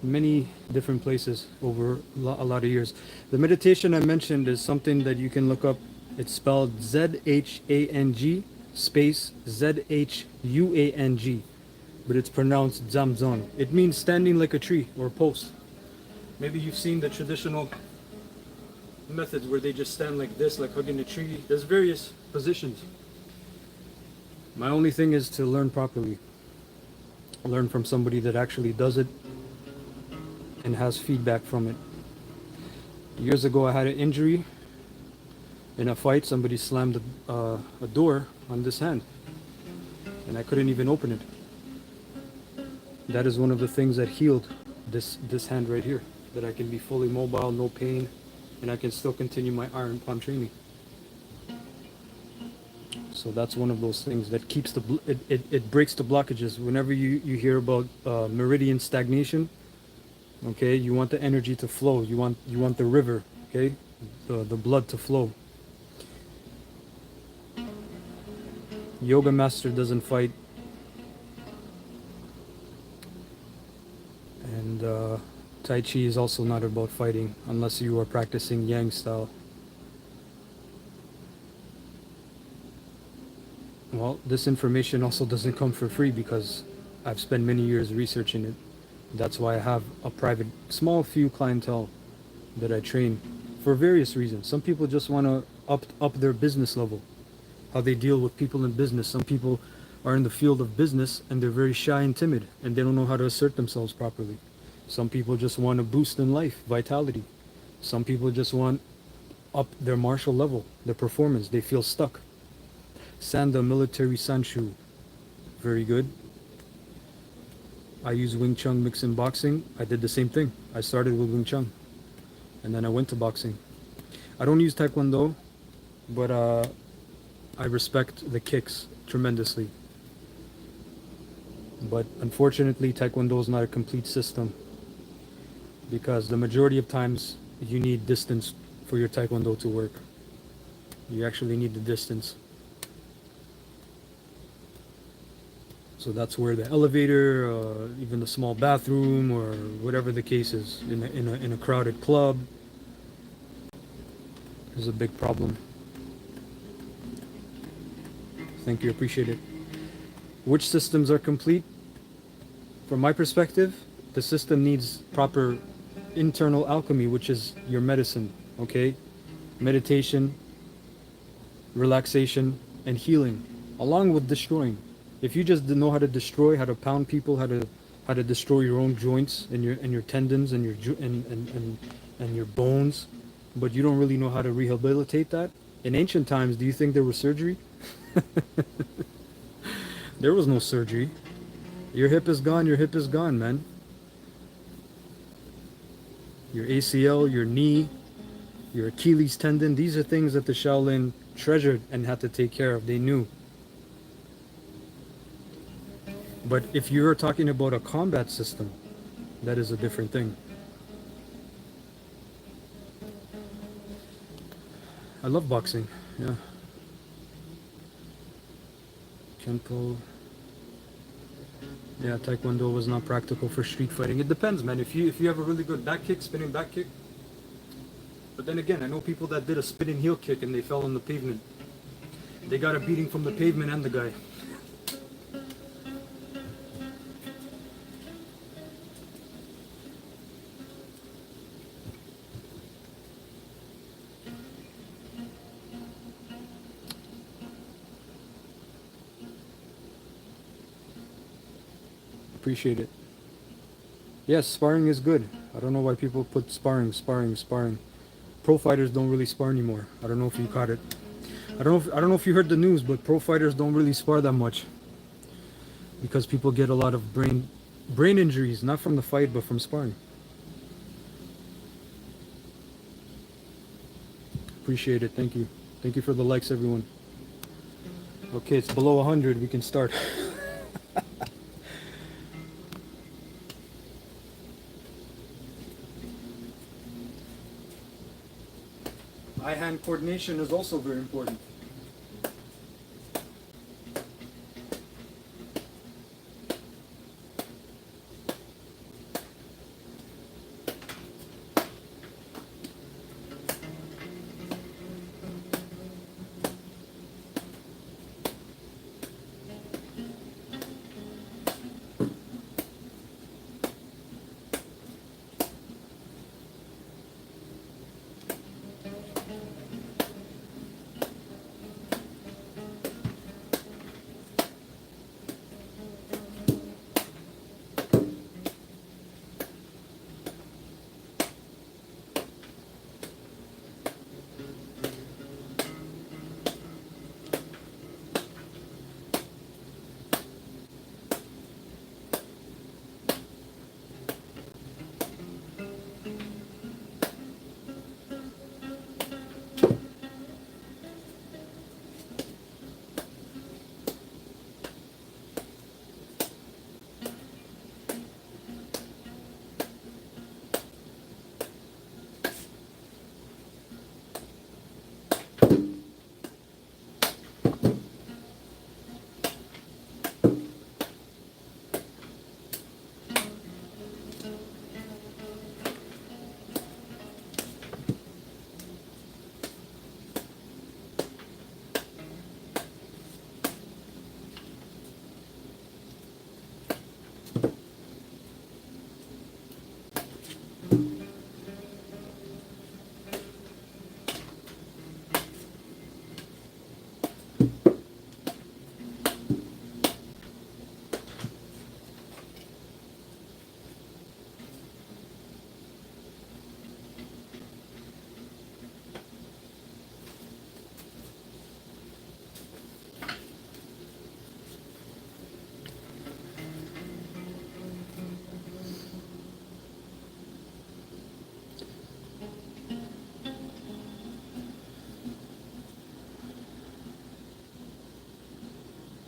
Many different places over a lot of years. The meditation I mentioned is something that you can look up. It's spelled Zhang space Zhuang, but it's pronounced Zamzong. It means standing like a tree or a post. Maybe you've seen the traditional methods where they just stand like this, like hugging a tree. There's various positions. My only thing is to learn properly. Learn from somebody that actually does it and has feedback from it. Years ago I had an injury in a fight. Somebody slammed a door on this hand and I couldn't even open it. That is one of the things that healed this hand right here, that I can be fully mobile, no pain, and I can still continue my iron palm training. So that's one of those things that keeps it breaks the blockages. Whenever you hear about meridian stagnation, okay, you want the energy to flow. You want the river, okay, the blood to flow. Yoga master doesn't fight, and Tai Chi is also not about fighting unless you are practicing Yang style. Well, this information also doesn't come for free because I've spent many years researching it. That's why I have a private, small few clientele that I train for various reasons. Some people just want to up their business level, how they deal with people in business. Some people are in the field of business and they're very shy and timid and they don't know how to assert themselves properly. Some people just want a boost in life, vitality. Some people just want up their martial level, their performance. They feel stuck. Sanda military Sanshu, very good. I use Wing Chun mix in boxing. I did the same thing. I started with Wing Chun and then I went to boxing. I don't use Taekwondo, but I respect the kicks tremendously. But unfortunately, Taekwondo is not a complete system because the majority of times you need distance for your Taekwondo to work. You actually need the distance. So that's where the elevator, even the small bathroom, or whatever the case is, in a crowded club, is a big problem. Thank you, appreciate it. Which systems are complete? From my perspective, the system needs proper internal alchemy, which is your medicine, okay? Meditation, relaxation, and healing, along with destroying. If you just know how to destroy, how to pound people, how to destroy your own joints and your tendons and and your bones, but you don't really know how to rehabilitate that. In ancient times, do you think there was surgery? There was no surgery. Your hip is gone, man. Your ACL, your knee, your Achilles tendon, these are things that the Shaolin treasured and had to take care of. They knew. But if you're talking about a combat system, that is a different thing. I love boxing, yeah. Kenpo. Yeah, Taekwondo was not practical for street fighting. It depends, man. If you have a really good back kick, spinning back kick. But then again, I know people that did a spinning heel kick and they fell on the pavement. They got a beating from the pavement and the guy. Appreciate it. Yes, sparring is good. I don't know why people put sparring. Pro fighters don't really spar anymore. I don't know if you caught it. I don't know if you heard the news, but pro fighters don't really spar that much because people get a lot of brain injuries, not from the fight, but from sparring. Appreciate it. Thank you. Thank you for the likes, everyone. Okay, it's below 100. We can start. Eye-hand coordination is also very important.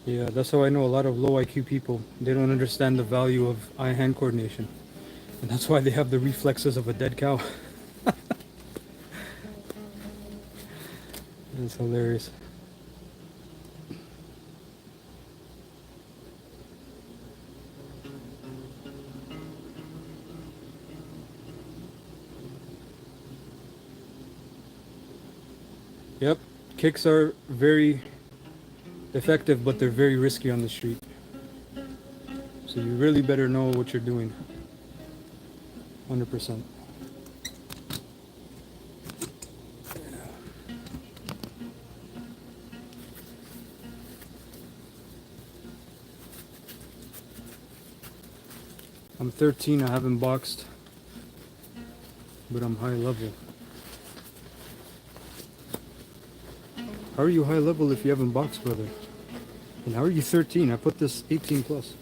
Yeah, that's how I know a lot of low IQ people. They don't understand the value of eye-hand coordination, and that's why they have the reflexes of a dead cow. It's hilarious. Yep, kicks are very effective, but they're very risky on the street. So you really better know what you're doing. 100%. I'm 13, I haven't boxed, but I'm high level. How are you high level if you haven't boxed, brother? And how are you 13? I put this 18 plus.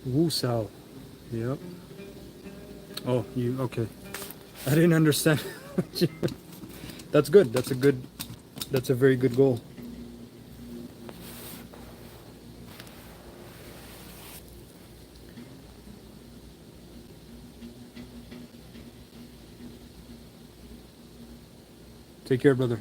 Woo Sao. Yep. Oh, you okay. I didn't understand. That's good. That's a very good goal. Take care, brother.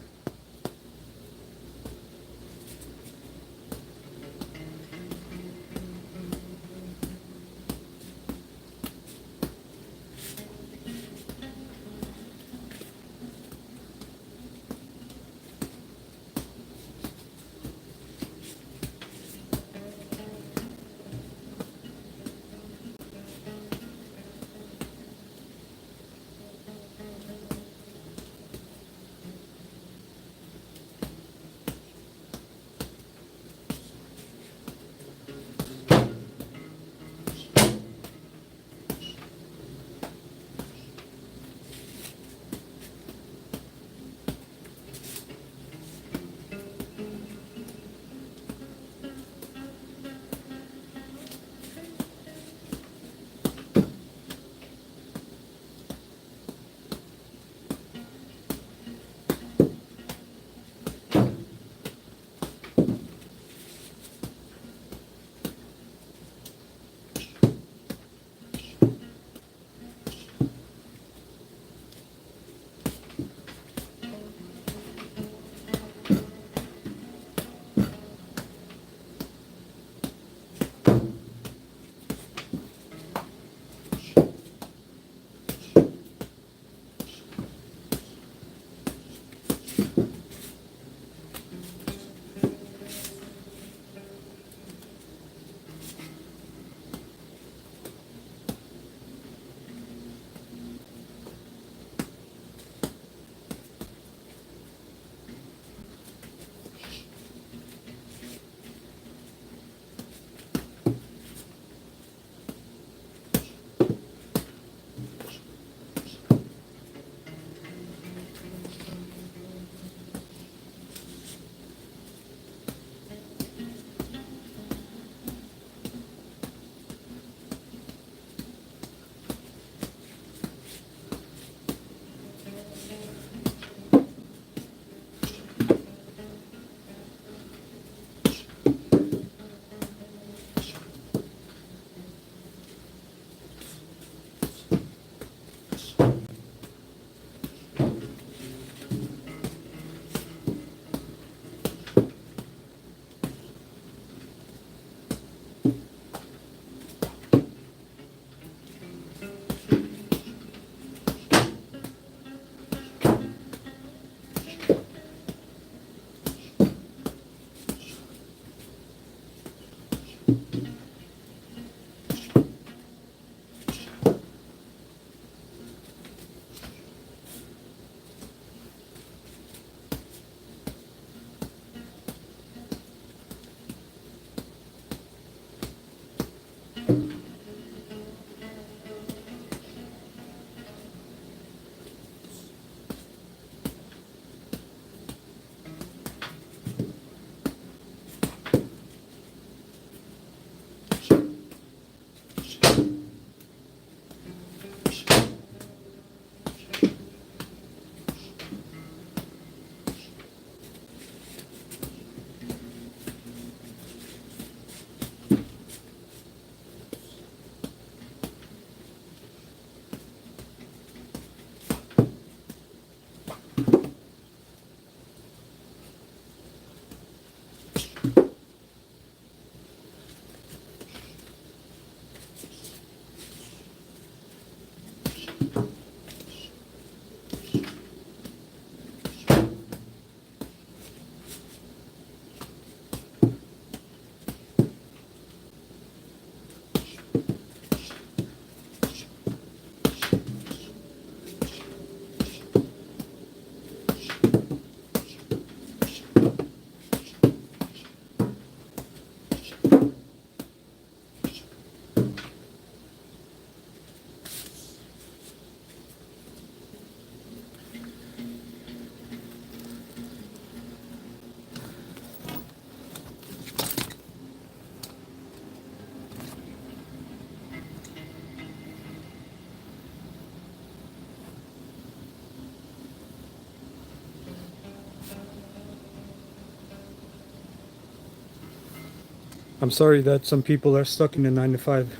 I'm sorry that some people are stuck in the 9 to 5,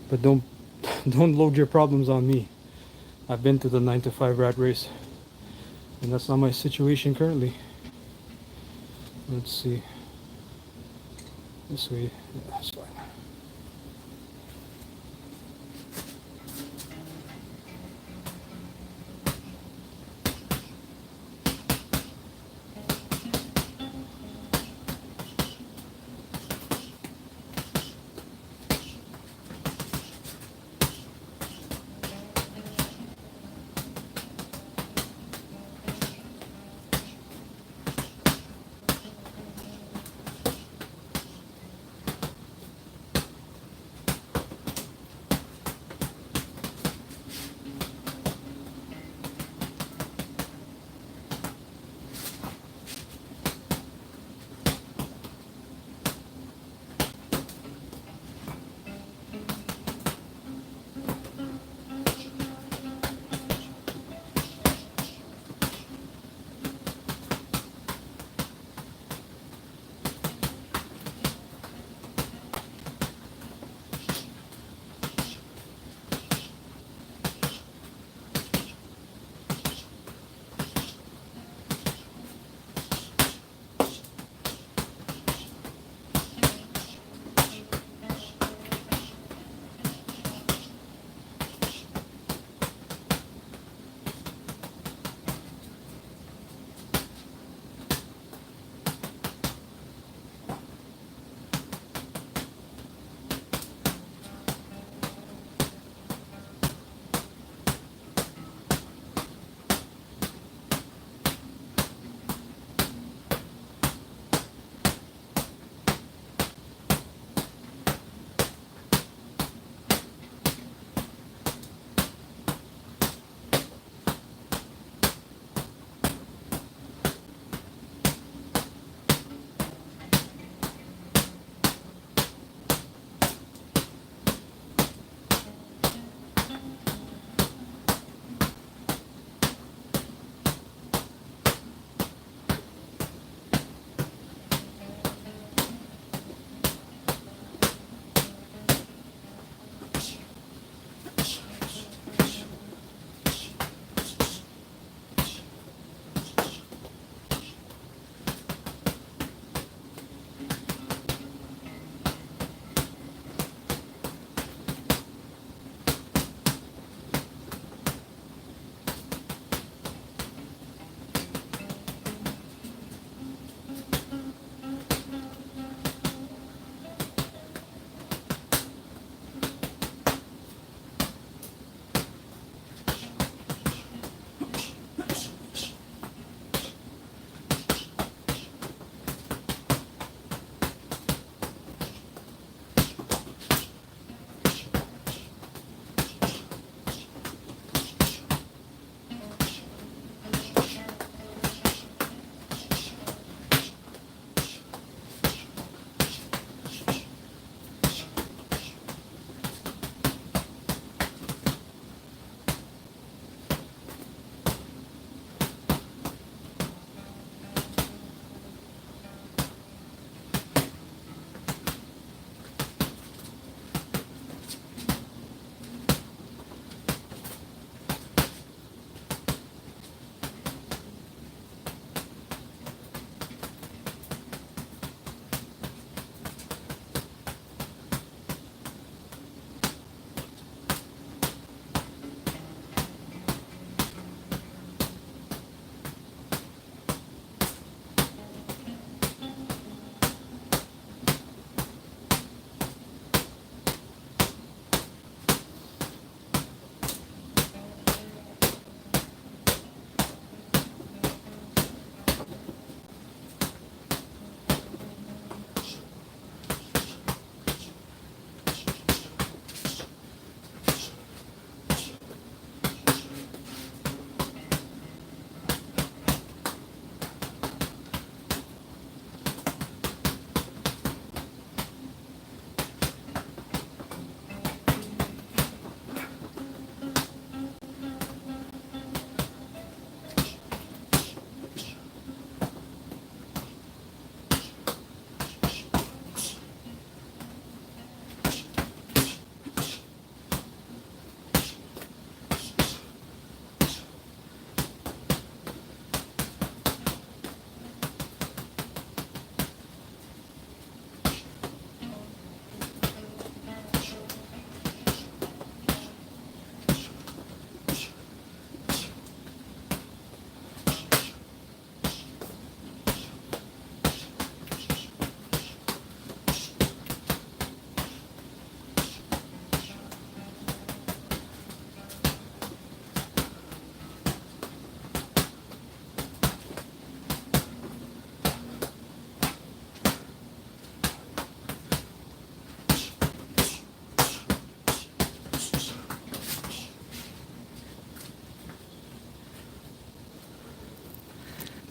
but don't don't load your problems on me. I've been through the 9 to 5 rat race, and that's not my situation currently. Let's see. This way, yeah, that's fine.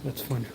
That's fun.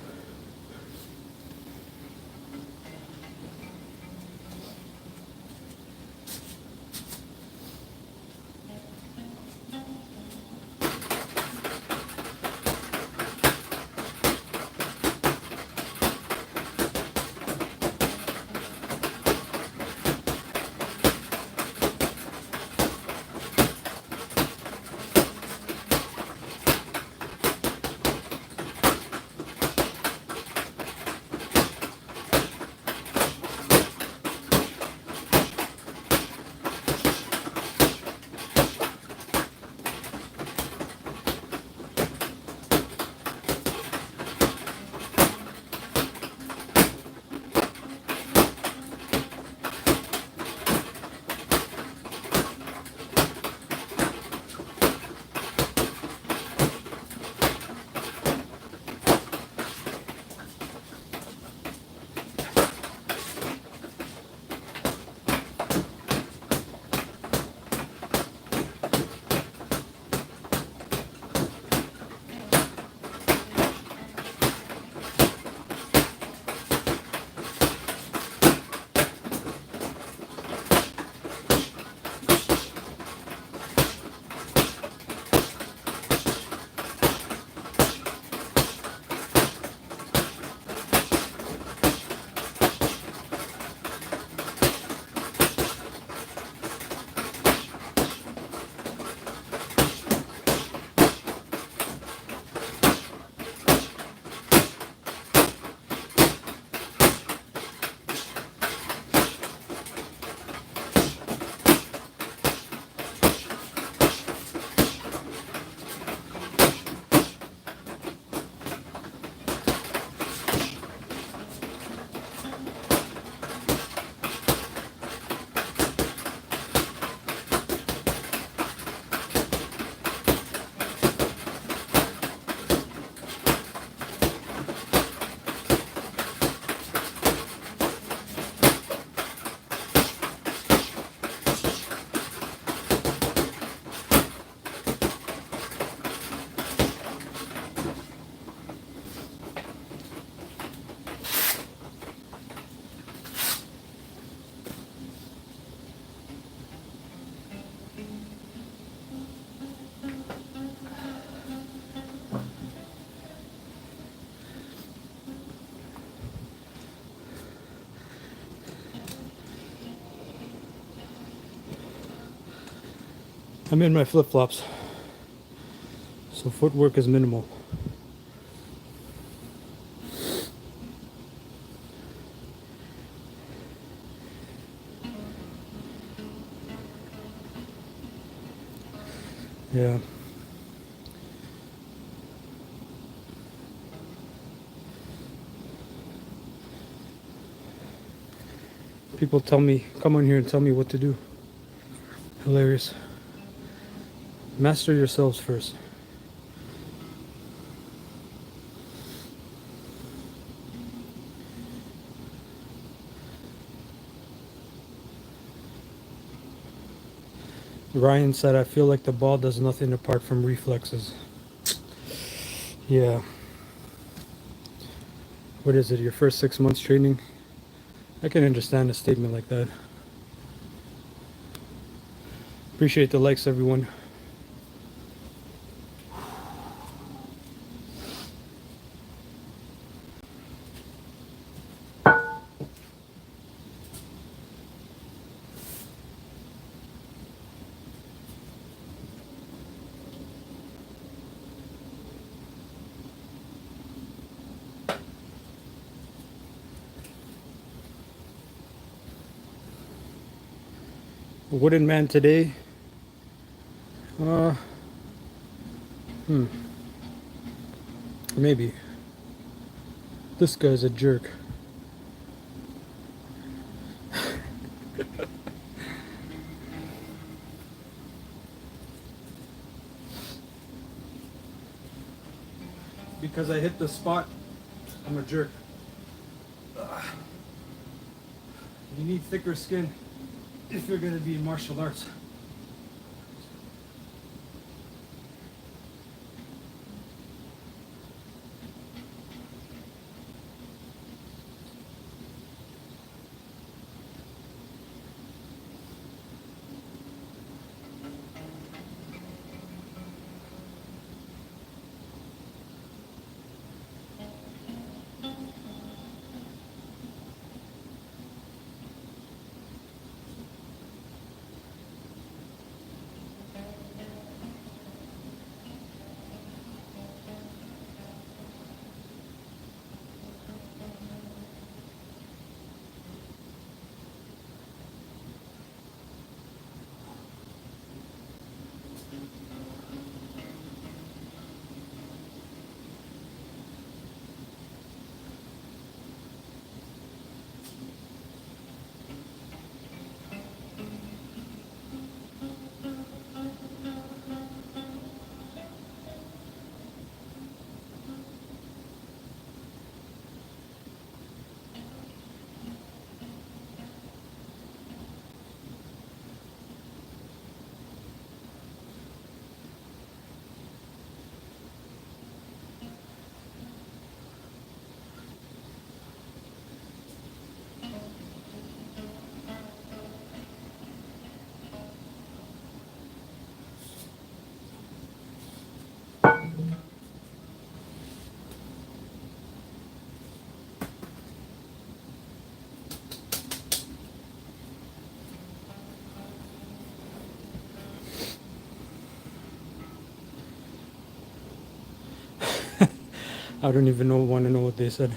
I'm in my flip-flops, so footwork is minimal. Yeah. People tell me, come on here and tell me what to do. Hilarious. Master yourselves first. Ryan said, I feel like the ball does nothing apart from reflexes. Yeah. What is it, your first 6 months training? I can understand a statement like that. Appreciate the likes, everyone. Wooden man today. Maybe. This guy's a jerk. Because I hit the spot, I'm a jerk. You need thicker skin if you're going to be in martial arts. I don't even want to know what they said.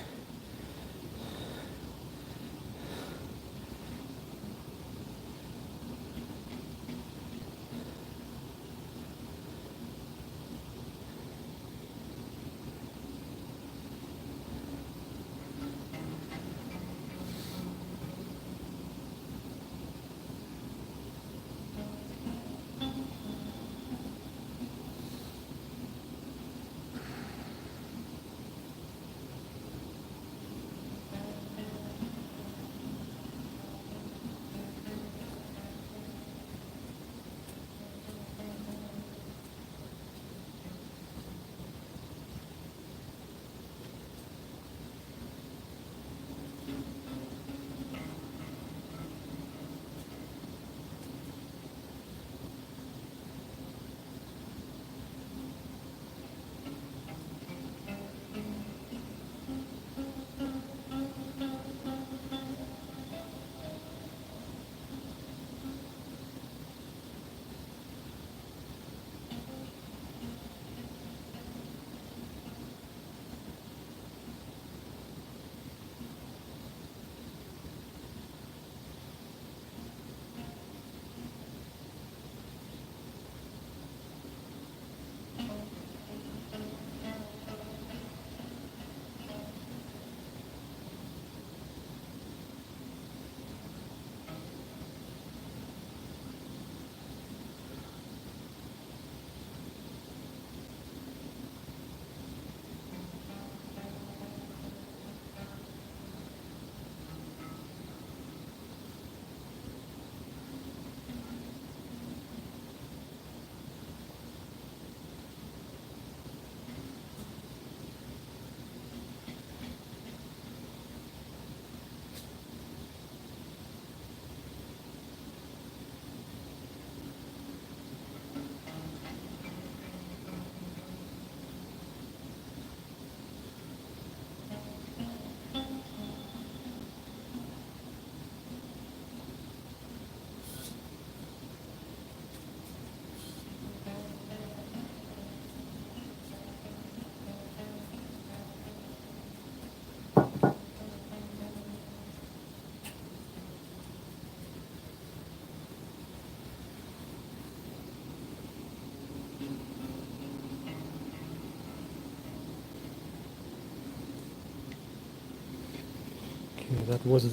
Okay, that was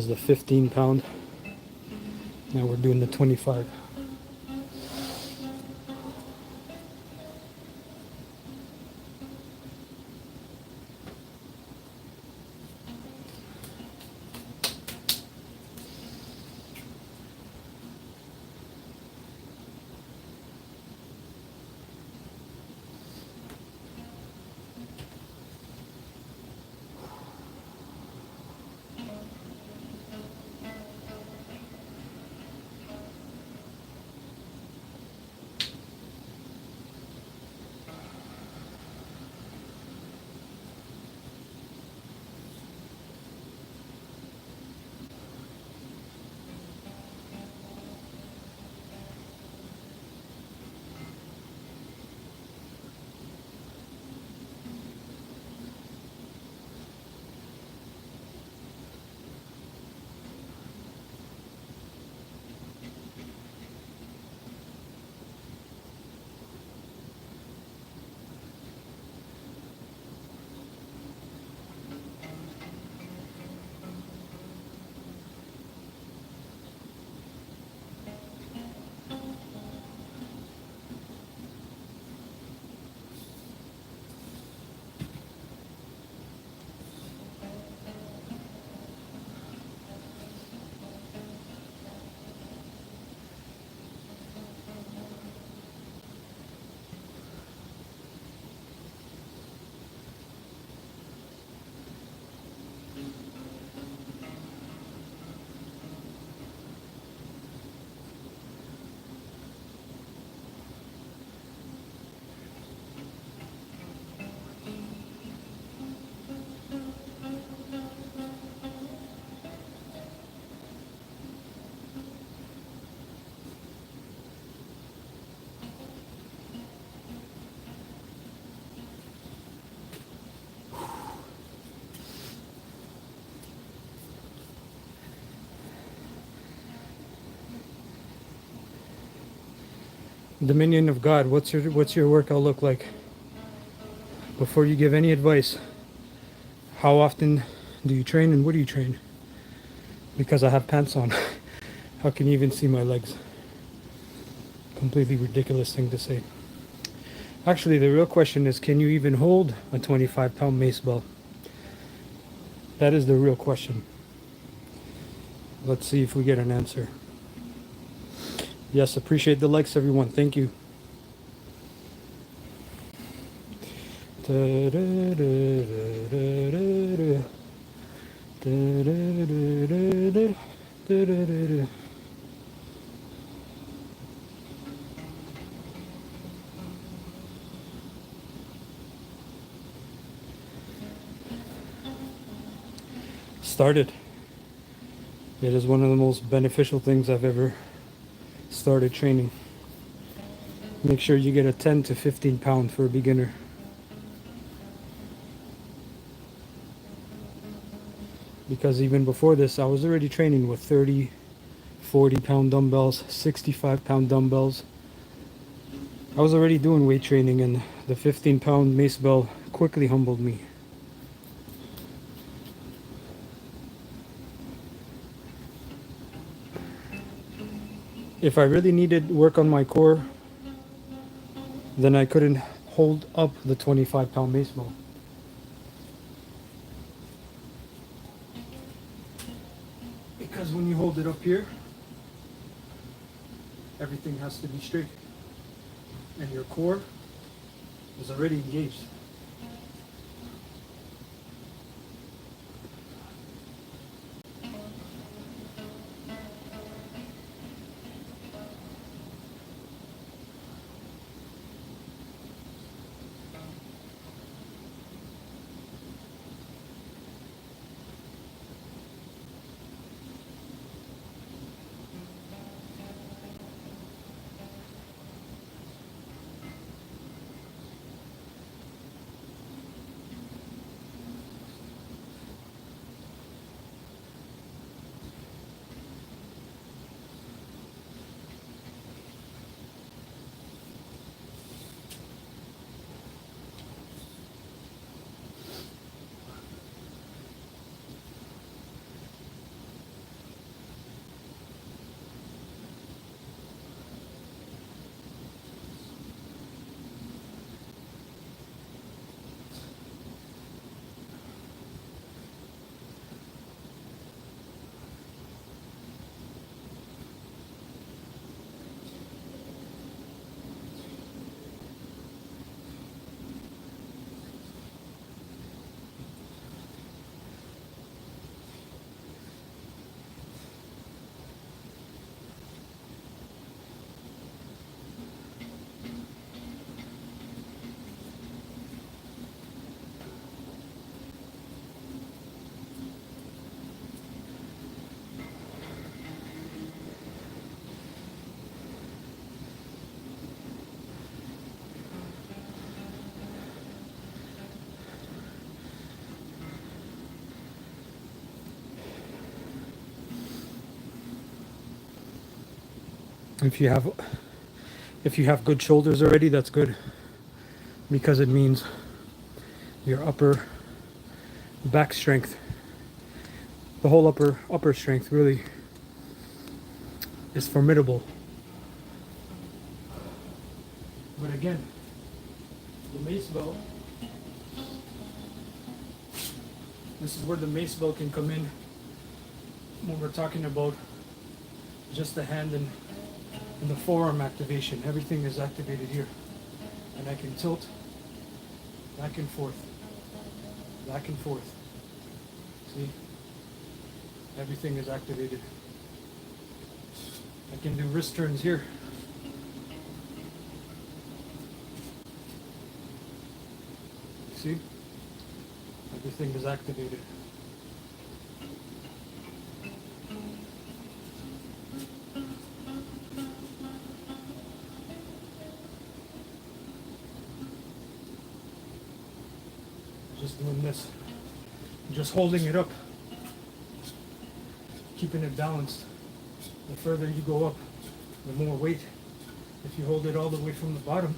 the 15 pound. Now we're doing the 25. Dominion of God, what's your workout look like? Before you give any advice, how often do you train and what do you train? Because I have pants on. How can you even see my legs? Completely ridiculous thing to say. Actually, the real question is, can you even hold a 25-pound mace ball? That is the real question. Let's see if we get an answer. Yes, appreciate the likes, everyone. Thank you. Started. It is one of the most beneficial things I've ever started training. Make sure you get a 10 to 15 pound for a beginner. Because even before this, I was already training with 30, 40-pound dumbbells, 65-pound dumbbells. I was already doing weight training, and the 15-pound mace bell quickly humbled me. If I really needed work on my core, then I couldn't hold up the 25-pound mace ball. Because when you hold it up here, everything has to be straight. And your core is already engaged. If you have good shoulders already, that's good, because it means your upper back strength, the whole upper strength really is formidable. But again, the mace bell, this is where the mace bell can come in when we're talking about just the hand and the forearm activation. Everything is activated here, and I can tilt back and forth, back and forth. See, everything is activated. I can do wrist turns here. See, everything is activated. Just doing this, just holding it up, keeping it balanced. The further you go up, the more weight If you hold it all the way from the bottom,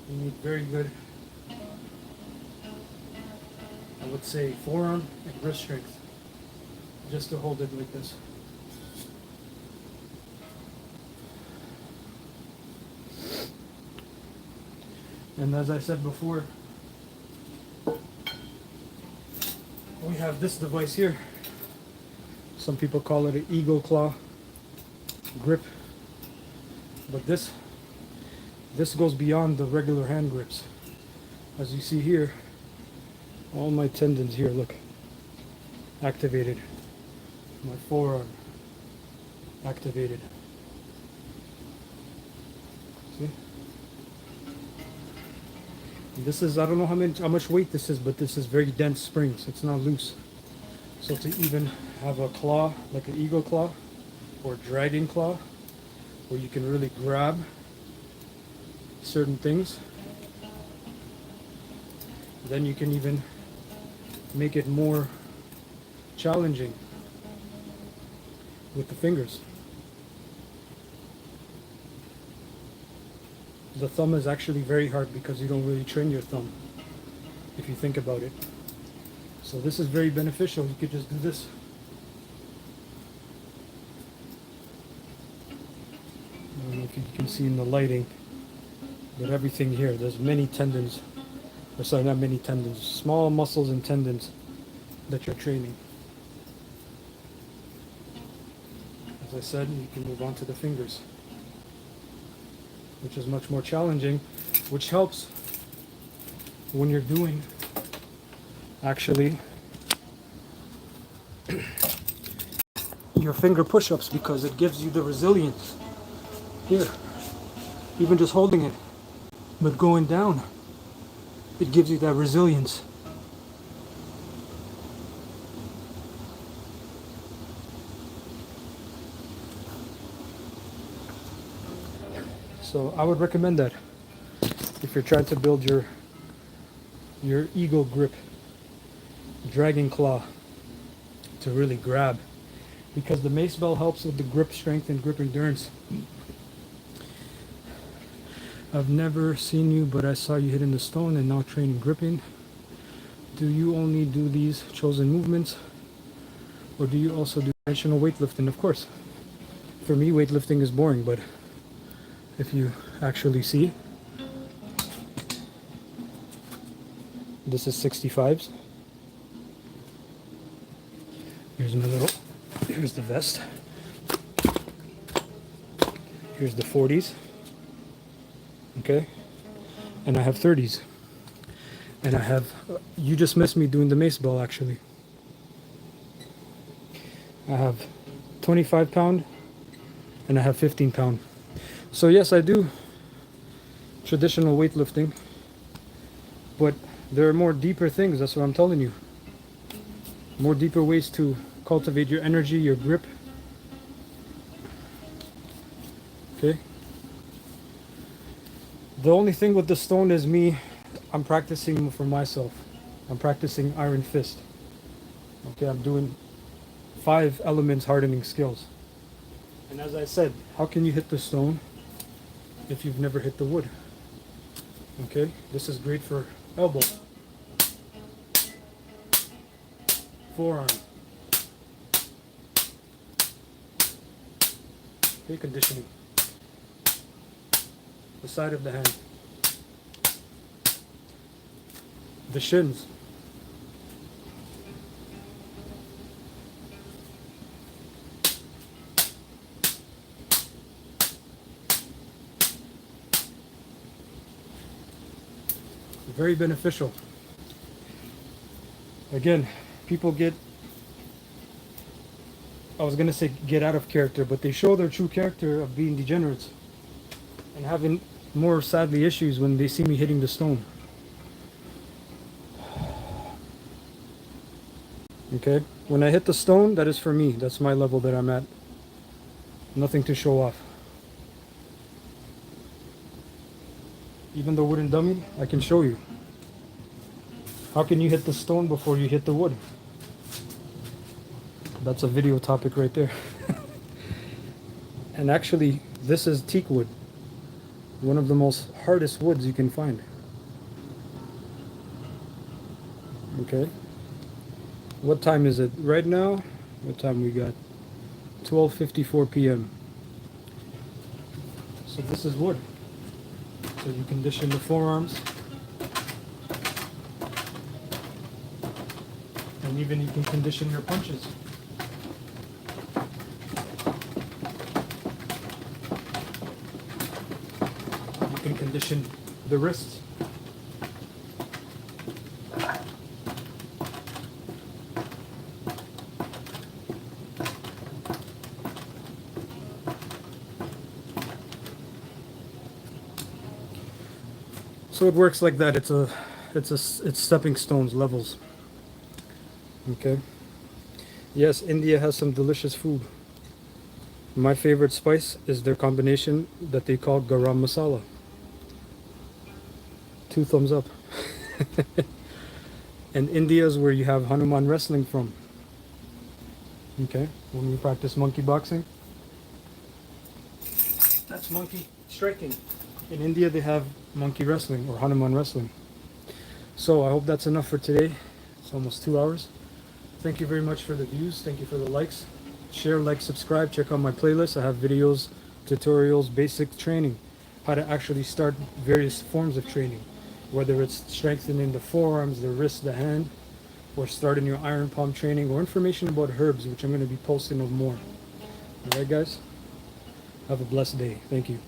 you need very good, I would say, forearm and wrist strength just to hold it like this. And as I said before, we have this device here. Some people call it an eagle claw grip, but this goes beyond the regular hand grips. As you see here, all my tendons here, look, activated. My forearm activated. See? This is, I don't know how much weight this is, but this is very dense springs. It's not loose. So to even have a claw, like an eagle claw or dragon claw, where you can really grab certain things, then you can even make it more challenging with the fingers. The thumb is actually very hard because you don't really train your thumb, if you think about it. So this is very beneficial. You could just do this. I don't know if you can see in the lighting, but everything here, there's many tendons, or sorry, not many tendons, small muscles and tendons that you're training. As I said, you can move on to the fingers, which is much more challenging, which helps when you're doing actually your finger push-ups, because it gives you the resilience here, even just holding it, but going down, it gives you that resilience. So I would recommend that if you're trying to build your eagle grip, dragon claw, to really grab, because the mace bell helps with the grip strength and grip endurance. I've never seen you, but I saw you hitting the stone and now training gripping. Do you only do these chosen movements, or do you also do conventional weightlifting? Of course. For me, weightlifting is boring, but if you actually see, this is 65s. Here's here's the vest. Here's the 40s. Okay? And I have 30s. And I have, you just missed me doing the mace bell actually. I have 25 pound and I have 15 pound. So yes, I do traditional weightlifting, but there are more deeper things, that's what I'm telling you. More deeper ways to cultivate your energy, your grip. Okay? The only thing with the stone is I'm practicing for myself. I'm practicing iron fist. Okay, I'm doing 5 elements hardening skills. And as I said, how can you hit the stone if you've never hit the wood? Okay, this is great for elbow, forearm, okay, conditioning, the side of the hand, the shins, very beneficial. Again, people get, I was gonna say get out of character, but they show their true character of being degenerates and having more, sadly, issues when they see me hitting the stone. Okay, when I hit the stone, that is for me. That's my level that I'm at. Nothing to show off. Even the wooden dummy, I can show you. How can you hit the stone before you hit the wood? That's a video topic right there. And actually, this is teak wood, one of the most hardest woods you can find. Okay. What time is it right now? What time we got? 12:54 p.m. So this is wood. So you condition the forearms, and even you can condition your punches. You can condition the wrists. So it works like that. It's stepping stones, levels. Okay. Yes, India has some delicious food. My favorite spice is their combination that they call garam masala. 2 thumbs up. And India is where you have Hanuman wrestling from. Okay, when we practice monkey boxing, that's monkey striking. In India, they have monkey wrestling or Hanuman wrestling. So I hope that's enough for today. It's almost 2 hours. Thank you very much for the views. Thank you for the likes. Share, like, subscribe. Check out my playlist. I have videos, tutorials, basic training, how to actually start various forms of training, whether it's strengthening the forearms, the wrist, the hand, or starting your iron palm training, or information about herbs, which I'm going to be posting of more. All right, guys? Have a blessed day. Thank you.